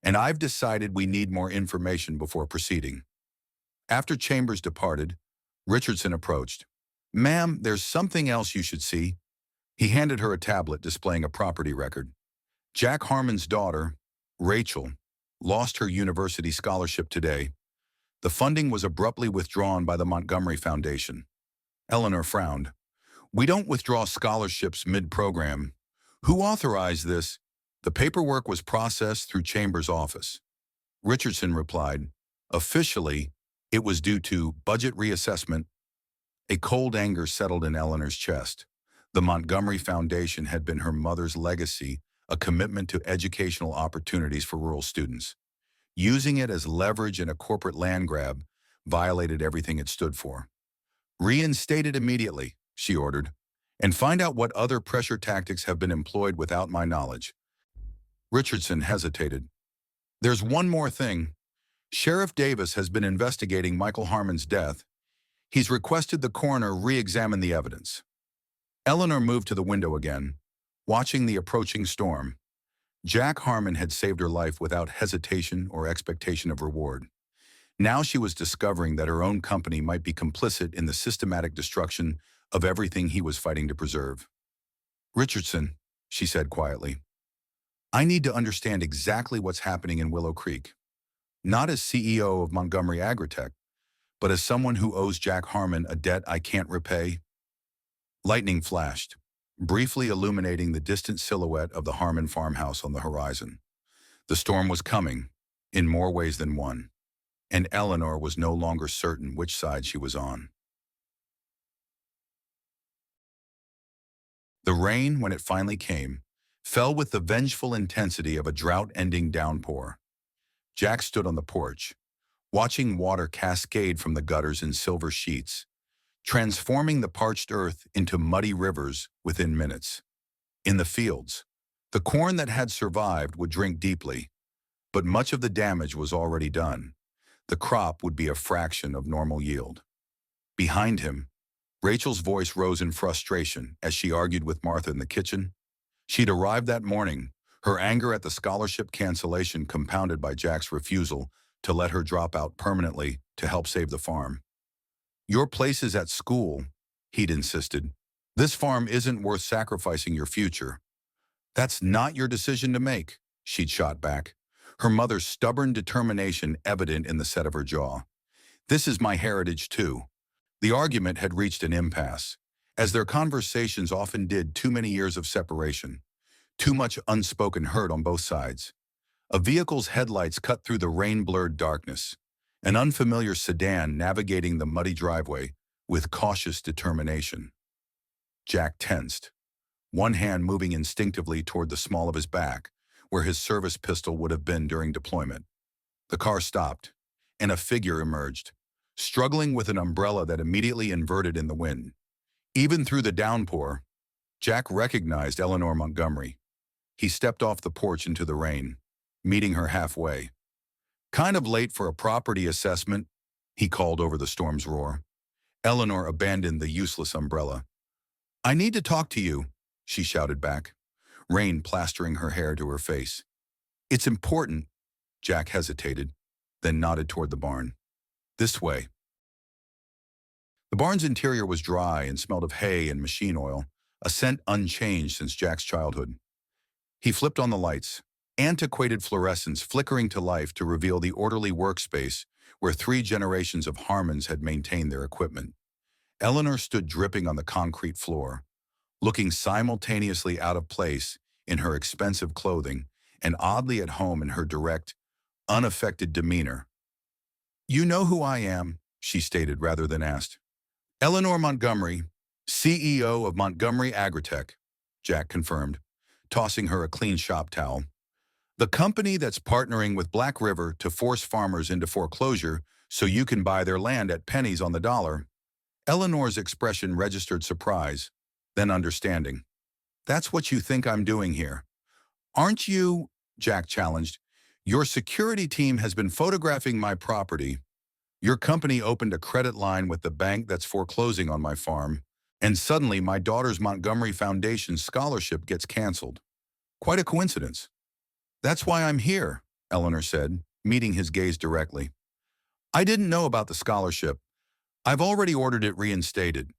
and I've decided we need more information before proceeding. After Chambers departed, Richardson approached. Ma'am, there's something else you should see. He handed her a tablet displaying a property record. Jack Harmon's daughter, Rachel, lost her university scholarship today. The funding was abruptly withdrawn by the Montgomery Foundation. Eleanor frowned. We don't withdraw scholarships mid-program. Who authorized this? The paperwork was processed through Chambers' office. Richardson replied, officially, it was due to budget reassessment. A cold anger settled in Eleanor's chest. The Montgomery Foundation had been her mother's legacy, a commitment to educational opportunities for rural students. Using it as leverage in a corporate land grab violated everything it stood for. Reinstate it immediately, she ordered, and find out what other pressure tactics have been employed without my knowledge. Richardson hesitated. There's one more thing. Sheriff Davis has been investigating Michael Harmon's death. He's requested the coroner re-examine the evidence. Eleanor moved to the window again, watching the approaching storm. Jack Harmon had saved her life without hesitation or expectation of reward. Now she was discovering that her own company might be complicit in the systematic destruction of everything he was fighting to preserve. Richardson, she said quietly, I need to understand exactly what's happening in Willow Creek. Not as CEO of Montgomery Agritech, but as someone who owes Jack Harmon a debt I can't repay. Lightning flashed, briefly illuminating the distant silhouette of the Harmon farmhouse on the horizon. The storm was coming, in more ways than one, and Eleanor was no longer certain which side she was on. The rain, when it finally came, fell with the vengeful intensity of a drought-ending downpour. Jack stood on the porch, watching water cascade from the gutters in silver sheets, transforming the parched earth into muddy rivers within minutes. In the fields, the corn that had survived would drink deeply, but much of the damage was already done. The crop would be a fraction of normal yield. Behind him, Rachel's voice rose in frustration as she argued with Martha in the kitchen. She'd arrived that morning, her anger at the scholarship cancellation compounded by Jack's refusal to let her drop out permanently to help save the farm. Your place is at school, he'd insisted. This farm isn't worth sacrificing your future. That's not your decision to make, she'd shot back, her mother's stubborn determination evident in the set of her jaw. This is my heritage too. The argument had reached an impasse, as their conversations often did. Too many years of separation, too much unspoken hurt on both sides. A vehicle's headlights cut through the rain-blurred darkness, an unfamiliar sedan navigating the muddy driveway with cautious determination. Jack tensed, one hand moving instinctively toward the small of his back, where his service pistol would have been during deployment. The car stopped, and a figure emerged, struggling with an umbrella that immediately inverted in the wind. Even through the downpour, Jack recognized Eleanor Montgomery. He stepped off the porch into the rain, meeting her halfway. Kind of late for a property assessment, he called over the storm's roar. Eleanor abandoned the useless umbrella. I need to talk to you, she shouted back, rain plastering her hair to her face. It's important, Jack hesitated, then nodded toward the barn. This way. The barn's interior was dry and smelled of hay and machine oil, a scent unchanged since Jack's childhood. He flipped on the lights, antiquated fluorescence flickering to life to reveal the orderly workspace where 3 generations of Harmons had maintained their equipment. Eleanor stood dripping on the concrete floor, looking simultaneously out of place in her expensive clothing and oddly at home in her direct, unaffected demeanor. You know who I am, she stated rather than asked. Eleanor Montgomery, CEO of Montgomery Agritech, Jack confirmed, tossing her a clean shop towel. The company that's partnering with Black River to force farmers into foreclosure so you can buy their land at pennies on the dollar. Eleanor's expression registered surprise, then understanding. That's what you think I'm doing here. Aren't you? Jack challenged. Your security team has been photographing my property. Your company opened a credit line with the bank that's foreclosing on my farm, and suddenly my daughter's Montgomery Foundation scholarship gets canceled. Quite a coincidence. That's why I'm here, Eleanor said, meeting his gaze directly. I didn't know about the scholarship. I've already ordered it reinstated.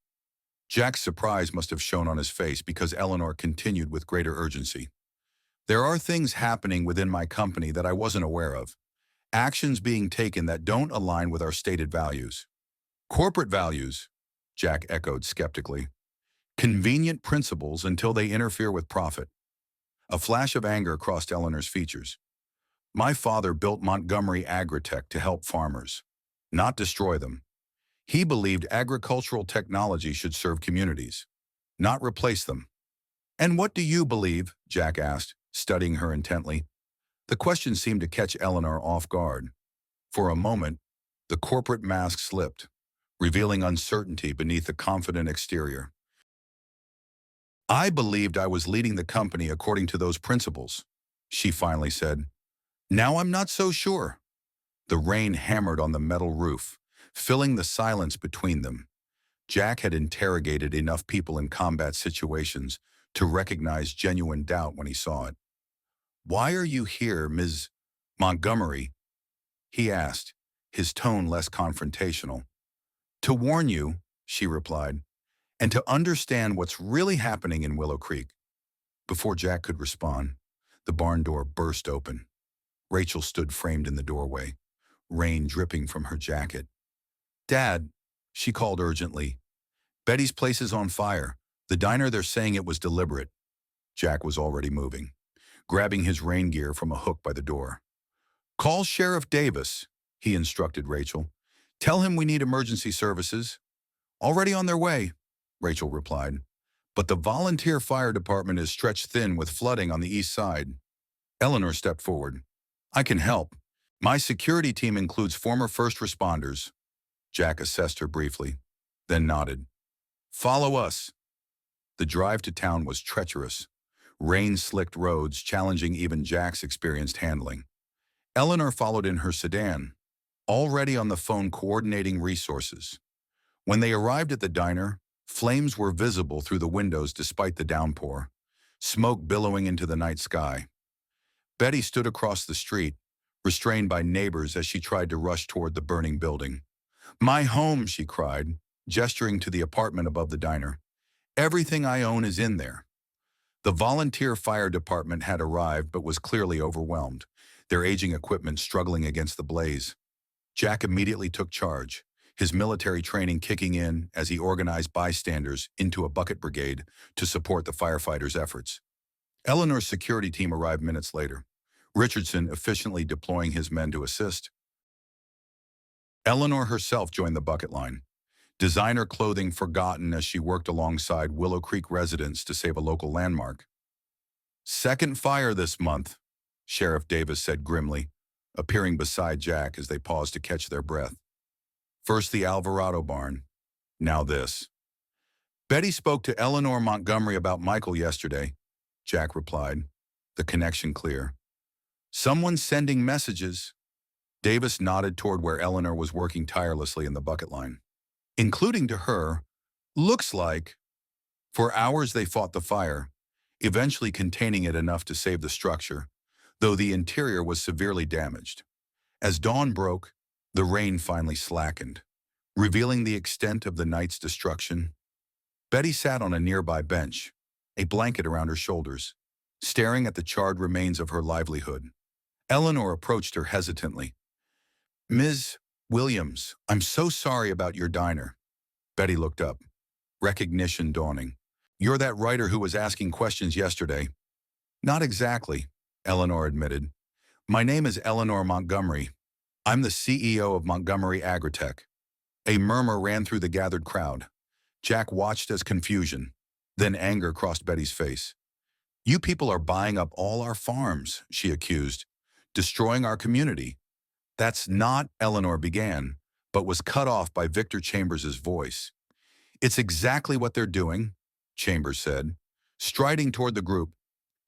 Jack's surprise must have shown on his face because Eleanor continued with greater urgency. There are things happening within my company that I wasn't aware of. Actions being taken that don't align with our stated values. Corporate values, Jack echoed skeptically. Convenient principles until they interfere with profit. A flash of anger crossed Eleanor's features. My father built Montgomery Agritech to help farmers, not destroy them. He believed agricultural technology should serve communities, not replace them. And what do you believe? Jack asked, studying her intently. The question seemed to catch Eleanor off guard. For a moment, the corporate mask slipped, revealing uncertainty beneath the confident exterior. I believed I was leading the company according to those principles, she finally said. Now I'm not so sure. The rain hammered on the metal roof, filling the silence between them. Jack had interrogated enough people in combat situations to recognize genuine doubt when he saw it. Why are you here, Ms. Montgomery? He asked, his tone less confrontational. To warn you, she replied, and to understand what's really happening in Willow Creek. Before Jack could respond, the barn door burst open. Rachel stood framed in the doorway, rain dripping from her jacket. Dad, she called urgently. Betty's place is on fire. The diner, they're saying it was deliberate. Jack was already moving, grabbing his rain gear from a hook by the door. Call Sheriff Davis, he instructed Rachel. Tell him we need emergency services. Already on their way, Rachel replied. But the volunteer fire department is stretched thin with flooding on the east side. Eleanor stepped forward. I can help. My security team includes former first responders. Jack assessed her briefly, then nodded. Follow us. The drive to town was treacherous. Rain-slicked roads challenging even Jack's experienced handling. Eleanor followed in her sedan, already on the phone coordinating resources. When they arrived at the diner, flames were visible through the windows despite the downpour, smoke billowing into the night sky. Betty stood across the street, restrained by neighbors as she tried to rush toward the burning building. My home, she cried, gesturing to the apartment above the diner. Everything I own is in there. The volunteer fire department had arrived but was clearly overwhelmed, their aging equipment struggling against the blaze. Jack immediately took charge, his military training kicking in as he organized bystanders into a bucket brigade to support the firefighters' efforts. Eleanor's security team arrived minutes later, Richardson efficiently deploying his men to assist. Eleanor herself joined the bucket line, designer clothing forgotten as she worked alongside Willow Creek residents to save a local landmark. Second fire this month, Sheriff Davis said grimly, appearing beside Jack as they paused to catch their breath. First the Alvarado barn, now this. Betty spoke to Eleanor Montgomery about Michael yesterday, Jack replied, the connection clear. Someone's sending messages. Davis nodded toward where Eleanor was working tirelessly in the bucket line. Including to her, looks like. For hours they fought the fire, eventually containing it enough to save the structure, though the interior was severely damaged. As dawn broke, the rain finally slackened, revealing the extent of the night's destruction. Betty sat on a nearby bench, a blanket around her shoulders, staring at the charred remains of her livelihood. Eleanor approached her hesitantly. Ms. Williams, I'm so sorry about your diner. Betty looked up, recognition dawning. You're that writer who was asking questions yesterday. Not exactly, Eleanor admitted. My name is Eleanor Montgomery. I'm the CEO of Montgomery Agritech. A murmur ran through the gathered crowd. Jack watched as confusion, then anger crossed Betty's face. You people are buying up all our farms, she accused, destroying our community. That's not, Eleanor began, but was cut off by Victor Chambers' voice. It's exactly what they're doing, Chambers said, striding toward the group.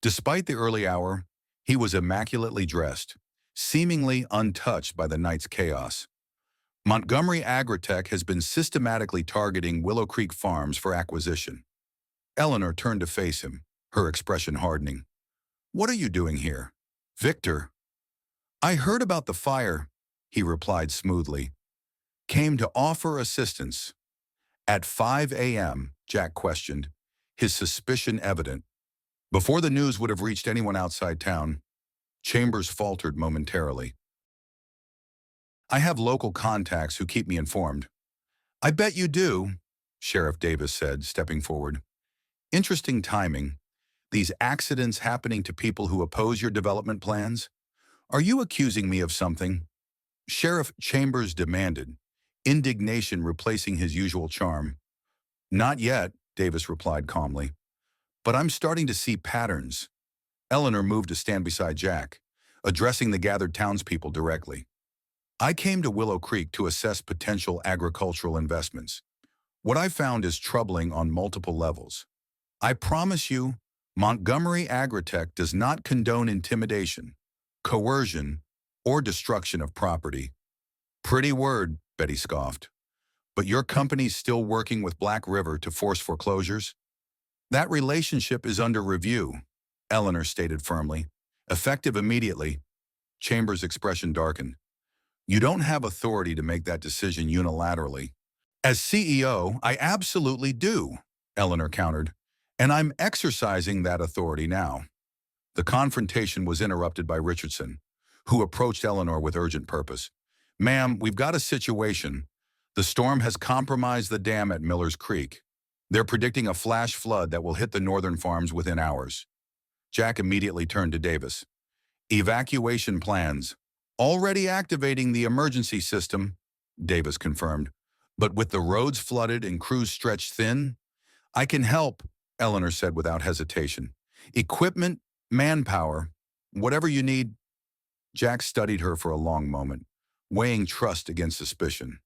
Despite the early hour, he was immaculately dressed, seemingly untouched by the night's chaos. Montgomery Agritech has been systematically targeting Willow Creek Farms for acquisition. Eleanor turned to face him, her expression hardening. What are you doing here? Victor. I heard about the fire, he replied smoothly. Came to offer assistance. At 5 a.m., Jack questioned, his suspicion evident. Before the news would have reached anyone outside town, Chambers faltered momentarily. I have local contacts who keep me informed. I bet you do, Sheriff Davis said, stepping forward. Interesting timing. These accidents happening to people who oppose your development plans? Are you accusing me of something? Sheriff Chambers demanded, indignation replacing his usual charm. Not yet, Davis replied calmly. But I'm starting to see patterns. Eleanor moved to stand beside Jack, addressing the gathered townspeople directly. I came to Willow Creek to assess potential agricultural investments. What I found is troubling on multiple levels. I promise you, Montgomery Agritech does not condone intimidation, coercion, or destruction of property. Pretty word, Betty scoffed. But your company's still working with Black River to force foreclosures? That relationship is under review, Eleanor stated firmly. Effective immediately. Chambers' expression darkened. You don't have authority to make that decision unilaterally. As CEO, I absolutely do, Eleanor countered, and I'm exercising that authority now. The confrontation was interrupted by Richardson, who approached Eleanor with urgent purpose. Ma'am, we've got a situation. The storm has compromised the dam at Miller's Creek. They're predicting a flash flood that will hit the northern farms within hours. Jack immediately turned to Davis. Evacuation plans. Already activating the emergency system, Davis confirmed. But with the roads flooded and crews stretched thin? I can help, Eleanor said without hesitation. Equipment, manpower, whatever you need. Jack studied her for a long moment, weighing trust against suspicion.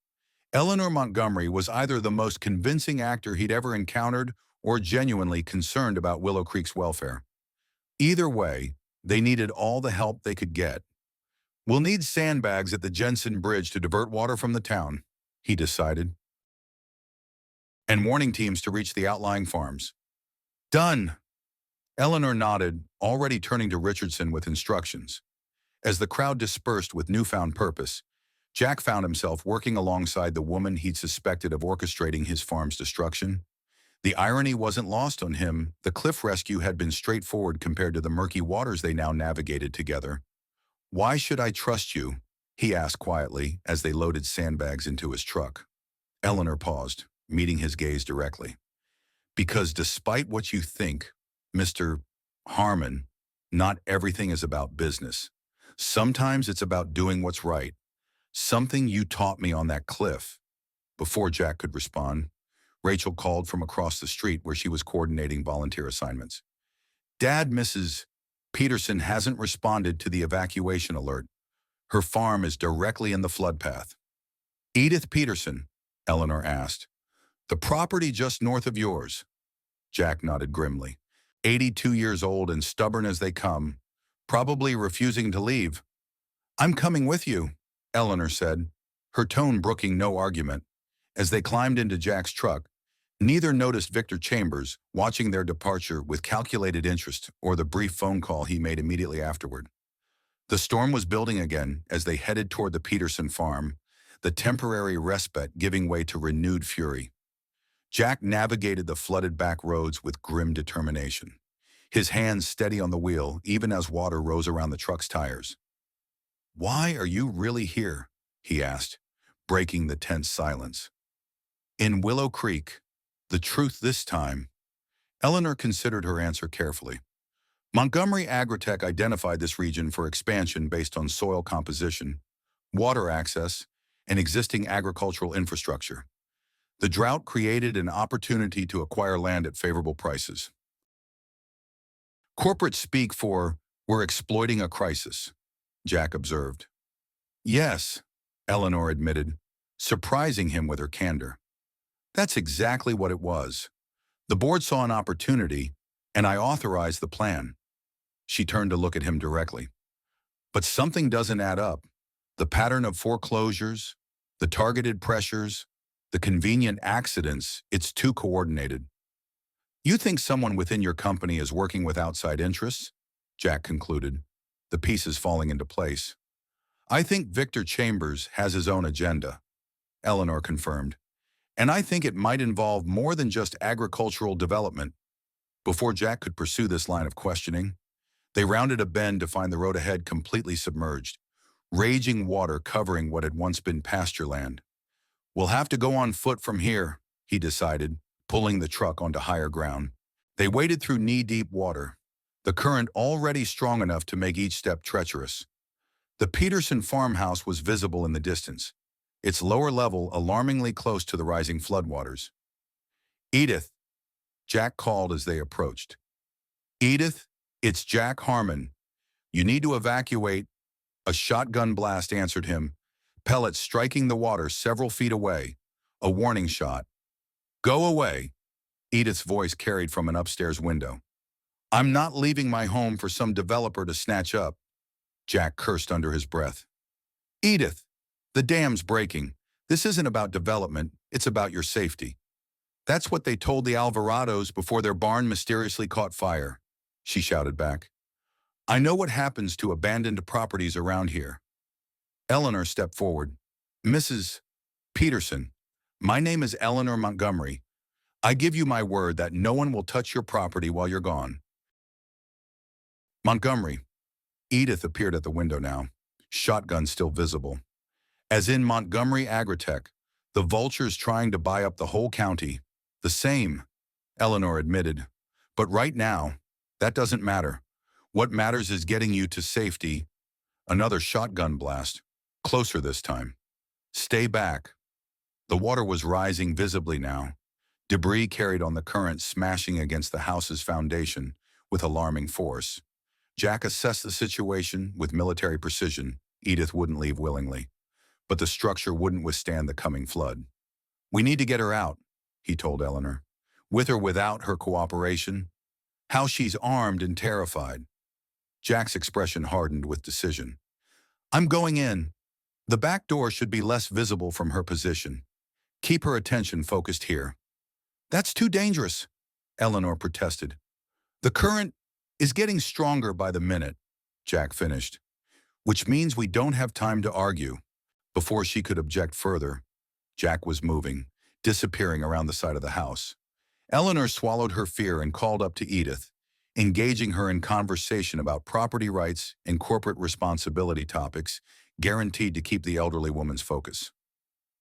Eleanor Montgomery was either the most convincing actor he'd ever encountered or genuinely concerned about Willow Creek's welfare. Either way, they needed all the help they could get. We'll need sandbags at the Jensen Bridge to divert water from the town, he decided, and warning teams to reach the outlying farms. Done. Eleanor nodded, already turning to Richardson with instructions. As the crowd dispersed with newfound purpose, Jack found himself working alongside the woman he'd suspected of orchestrating his farm's destruction. The irony wasn't lost on him. The cliff rescue had been straightforward compared to the murky waters they now navigated together. Why should I trust you? He asked quietly as they loaded sandbags into his truck. Eleanor paused, meeting his gaze directly. Because despite what you think, Mr. Harmon, not everything is about business. Sometimes it's about doing what's right. Something you taught me on that cliff. Before Jack could respond, Rachel called from across the street where she was coordinating volunteer assignments. Dad, Mrs. Peterson hasn't responded to the evacuation alert. Her farm is directly in the flood path. Edith Peterson, Eleanor asked. The property just north of yours. Jack nodded grimly. 82 years old and stubborn as they come, probably refusing to leave. I'm coming with you, Eleanor said, her tone brooking no argument. As they climbed into Jack's truck, neither noticed Victor Chambers watching their departure with calculated interest or the brief phone call he made immediately afterward. The storm was building again as they headed toward the Peterson farm, the temporary respite giving way to renewed fury. Jack navigated the flooded back roads with grim determination, his hands steady on the wheel even as water rose around the truck's tires. Why are you really here? He asked, breaking the tense silence. In Willow Creek. The truth this time. Eleanor considered her answer carefully. Montgomery Agritech identified this region for expansion based on soil composition, water access, and existing agricultural infrastructure. The drought created an opportunity to acquire land at favorable prices. Corporate speak for, we're exploiting a crisis, Jack observed. Yes, Eleanor admitted, surprising him with her candor. That's exactly what it was. The board saw an opportunity, and I authorized the plan. She turned to look at him directly. But something doesn't add up. The pattern of foreclosures, The targeted pressures, the convenient accidents, it's too coordinated. You think someone within your company is working with outside interests? Jack concluded, the pieces falling into place. I think Victor Chambers has his own agenda, Eleanor confirmed. And I think it might involve more than just agricultural development. Before Jack could pursue this line of questioning, they rounded a bend to find the road ahead completely submerged, raging water covering what had once been pasture land. We'll have to go on foot from here, he decided, pulling the truck onto higher ground. They waded through knee-deep water, the current already strong enough to make each step treacherous. The Peterson farmhouse was visible in the distance, its lower level alarmingly close to the rising floodwaters. Edith, Jack called as they approached. Edith, it's Jack Harmon. You need to evacuate. A shotgun blast answered him, pellets striking the water several feet away. A warning shot. Go away, Edith's voice carried from an upstairs window. I'm not leaving my home for some developer to snatch up, Jack cursed under his breath. Edith, the dam's breaking. This isn't about development, it's about your safety. That's what they told the Alvarados before their barn mysteriously caught fire, she shouted back. I know what happens to abandoned properties around here. Eleanor stepped forward. Mrs. Peterson, my name is Eleanor Montgomery. I give you my word that no one will touch your property while you're gone. Montgomery. Edith appeared at the window now, shotgun still visible. As in Montgomery Agritech, the vultures trying to buy up the whole county. The same, Eleanor admitted. But right now, that doesn't matter. What matters is getting you to safety. Another shotgun blast, closer this time. Stay back. The water was rising visibly now, debris carried on the current smashing against the house's foundation with alarming force. Jack assessed the situation with military precision. Edith wouldn't leave willingly, but the structure wouldn't withstand the coming flood. We need to get her out, he told Eleanor. With or without her cooperation, how she's armed and terrified. Jack's expression hardened with decision. I'm going in. The back door should be less visible from her position. Keep her attention focused here. That's too dangerous, Eleanor protested. The current is getting stronger by the minute, Jack finished, which means we don't have time to argue. Before she could object further, Jack was moving, disappearing around the side of the house. Eleanor swallowed her fear and called up to Edith, engaging her in conversation about property rights and corporate responsibility topics guaranteed to keep the elderly woman's focus.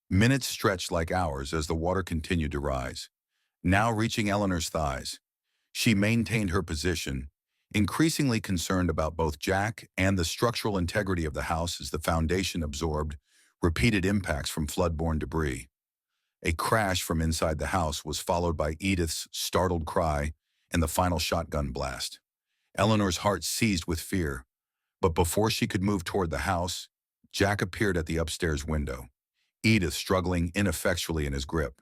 Minutes stretched like hours as the water continued to rise, now reaching Eleanor's thighs. She maintained her position, increasingly concerned about both Jack and the structural integrity of the house as the foundation absorbed repeated impacts from flood-borne debris. A crash from inside the house was followed by Edith's startled cry and the final shotgun blast. Eleanor's heart seized with fear, but before she could move toward the house, Jack appeared at the upstairs window, Edith struggling ineffectually in his grip.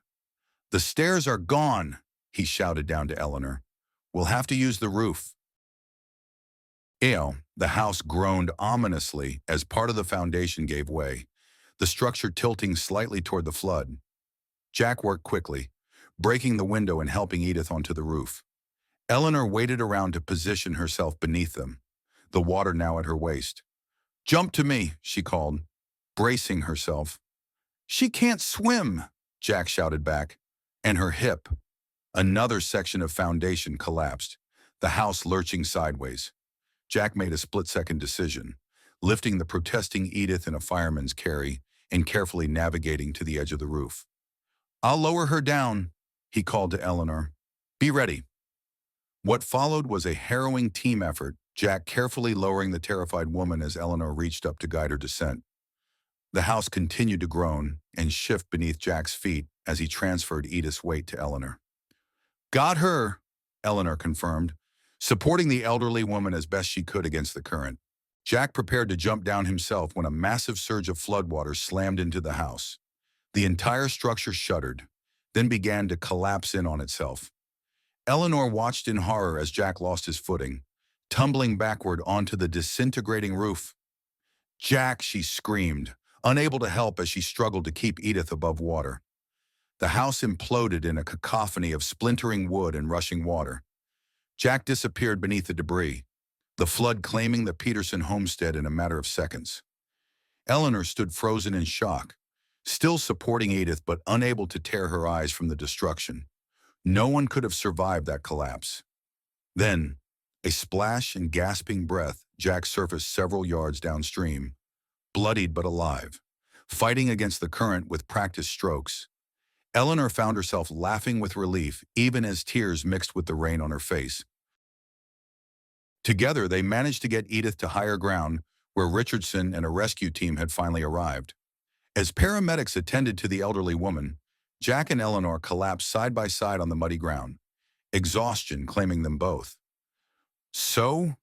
The stairs are gone, he shouted down to Eleanor. We'll have to use the roof. The house groaned ominously as part of the foundation gave way, the structure tilting slightly toward the flood. Jack worked quickly, breaking the window and helping Edith onto the roof. Eleanor waited around to position herself beneath them, the water now at her waist. Jump to me, she called, bracing herself. She can't swim, Jack shouted back, and her hip. Another section of foundation collapsed, the house lurching sideways. Jack made a split-second decision, lifting the protesting Edith in a fireman's carry and carefully navigating to the edge of the roof. I'll lower her down, he called to Eleanor. Be ready. What followed was a harrowing team effort, Jack carefully lowering the terrified woman as Eleanor reached up to guide her descent. The house continued to groan and shift beneath Jack's feet as he transferred Edith's weight to Eleanor. Got her, Eleanor confirmed, supporting the elderly woman as best she could against the current. Jack prepared to jump down himself when a massive surge of floodwater slammed into the house. The entire structure shuddered, then began to collapse in on itself. Eleanor watched in horror as Jack lost his footing, tumbling backward onto the disintegrating roof. Jack, she screamed, unable to help as she struggled to keep Edith above water. The house imploded in a cacophony of splintering wood and rushing water. Jack disappeared beneath the debris, the flood claiming the Peterson homestead in a matter of seconds. Eleanor stood frozen in shock, still supporting Edith but unable to tear her eyes from the destruction. No one could have survived that collapse. Then, a splash and gasping breath, Jack surfaced several yards downstream, bloodied but alive, fighting against the current with practiced strokes. Eleanor found herself laughing with relief, even as tears mixed with the rain on her face. Together, they managed to get Edith to higher ground, where Richardson and a rescue team had finally arrived. As paramedics attended to the elderly woman, Jack and Eleanor collapsed side by side on the muddy ground, exhaustion claiming them both. "So,"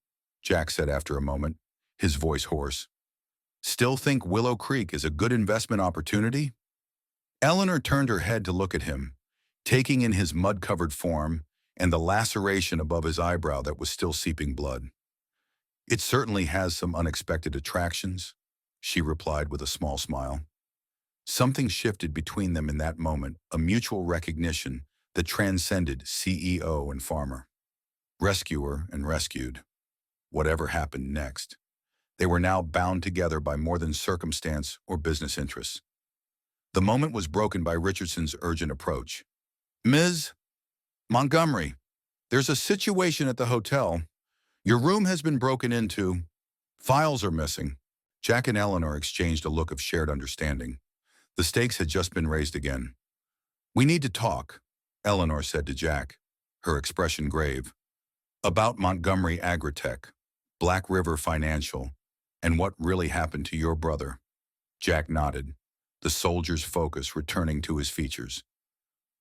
Jack said after a moment, his voice hoarse, "still think Willow Creek is a good investment opportunity?" Eleanor turned her head to look at him, taking in his mud-covered form and the laceration above his eyebrow that was still seeping blood. "It certainly has some unexpected attractions," she replied with a small smile. Something shifted between them in that moment, a mutual recognition that transcended CEO and farmer, rescuer and rescued. Whatever happened next, they were now bound together by more than circumstance or business interests. The moment was broken by Richardson's urgent approach. "Ms. Montgomery, there's a situation at the hotel. Your room has been broken into. Files are missing." Jack and Eleanor exchanged a look of shared understanding. The stakes had just been raised again. "We need to talk," Eleanor said to Jack, her expression grave. "About Montgomery Agritech, Black River Financial, and what really happened to your brother." Jack nodded, the soldier's focus returning to his features.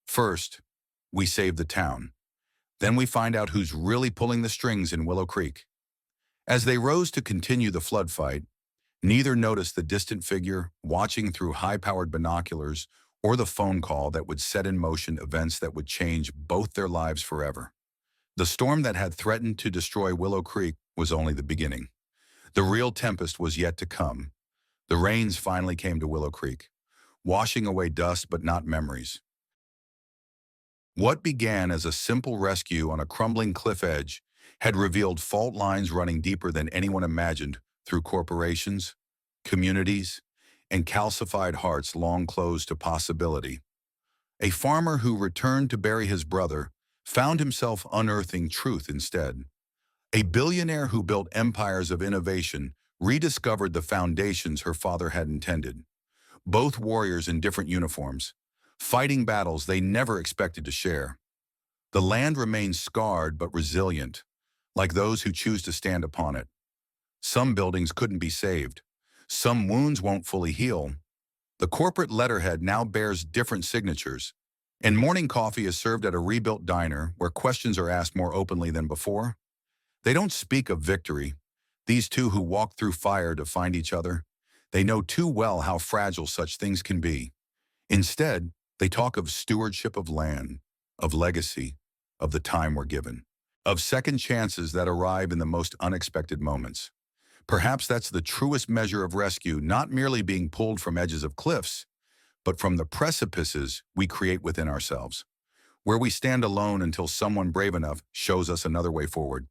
"First, we save the town. Then we find out who's really pulling the strings in Willow Creek." As they rose to continue the flood fight, neither noticed the distant figure watching through high-powered binoculars or the phone call that would set in motion events that would change both their lives forever. The storm that had threatened to destroy Willow Creek was only the beginning. The real tempest was yet to come. The rains finally came to Willow Creek, washing away dust but not memories. What began as a simple rescue on a crumbling cliff edge had revealed fault lines running deeper than anyone imagined through corporations, communities, and calcified hearts long closed to possibility. A farmer who returned to bury his brother found himself unearthing truth instead. A billionaire who built empires of innovation rediscovered the foundations her father had intended. Both warriors in different uniforms, fighting battles they never expected to share. The land remains scarred but resilient, like those who choose to stand upon it. Some buildings couldn't be saved. Some wounds won't fully heal. The corporate letterhead now bears different signatures, and morning coffee is served at a rebuilt diner where questions are asked more openly than before. They don't speak of victory. These two who walked through fire to find each other, they know too well how fragile such things can be. Instead, they talk of stewardship of land, of legacy, of the time we're given, of second chances that arrive in the most unexpected moments. Perhaps that's the truest measure of rescue, not merely being pulled from edges of cliffs, but from the precipices we create within ourselves, where we stand alone until someone brave enough shows us another way forward.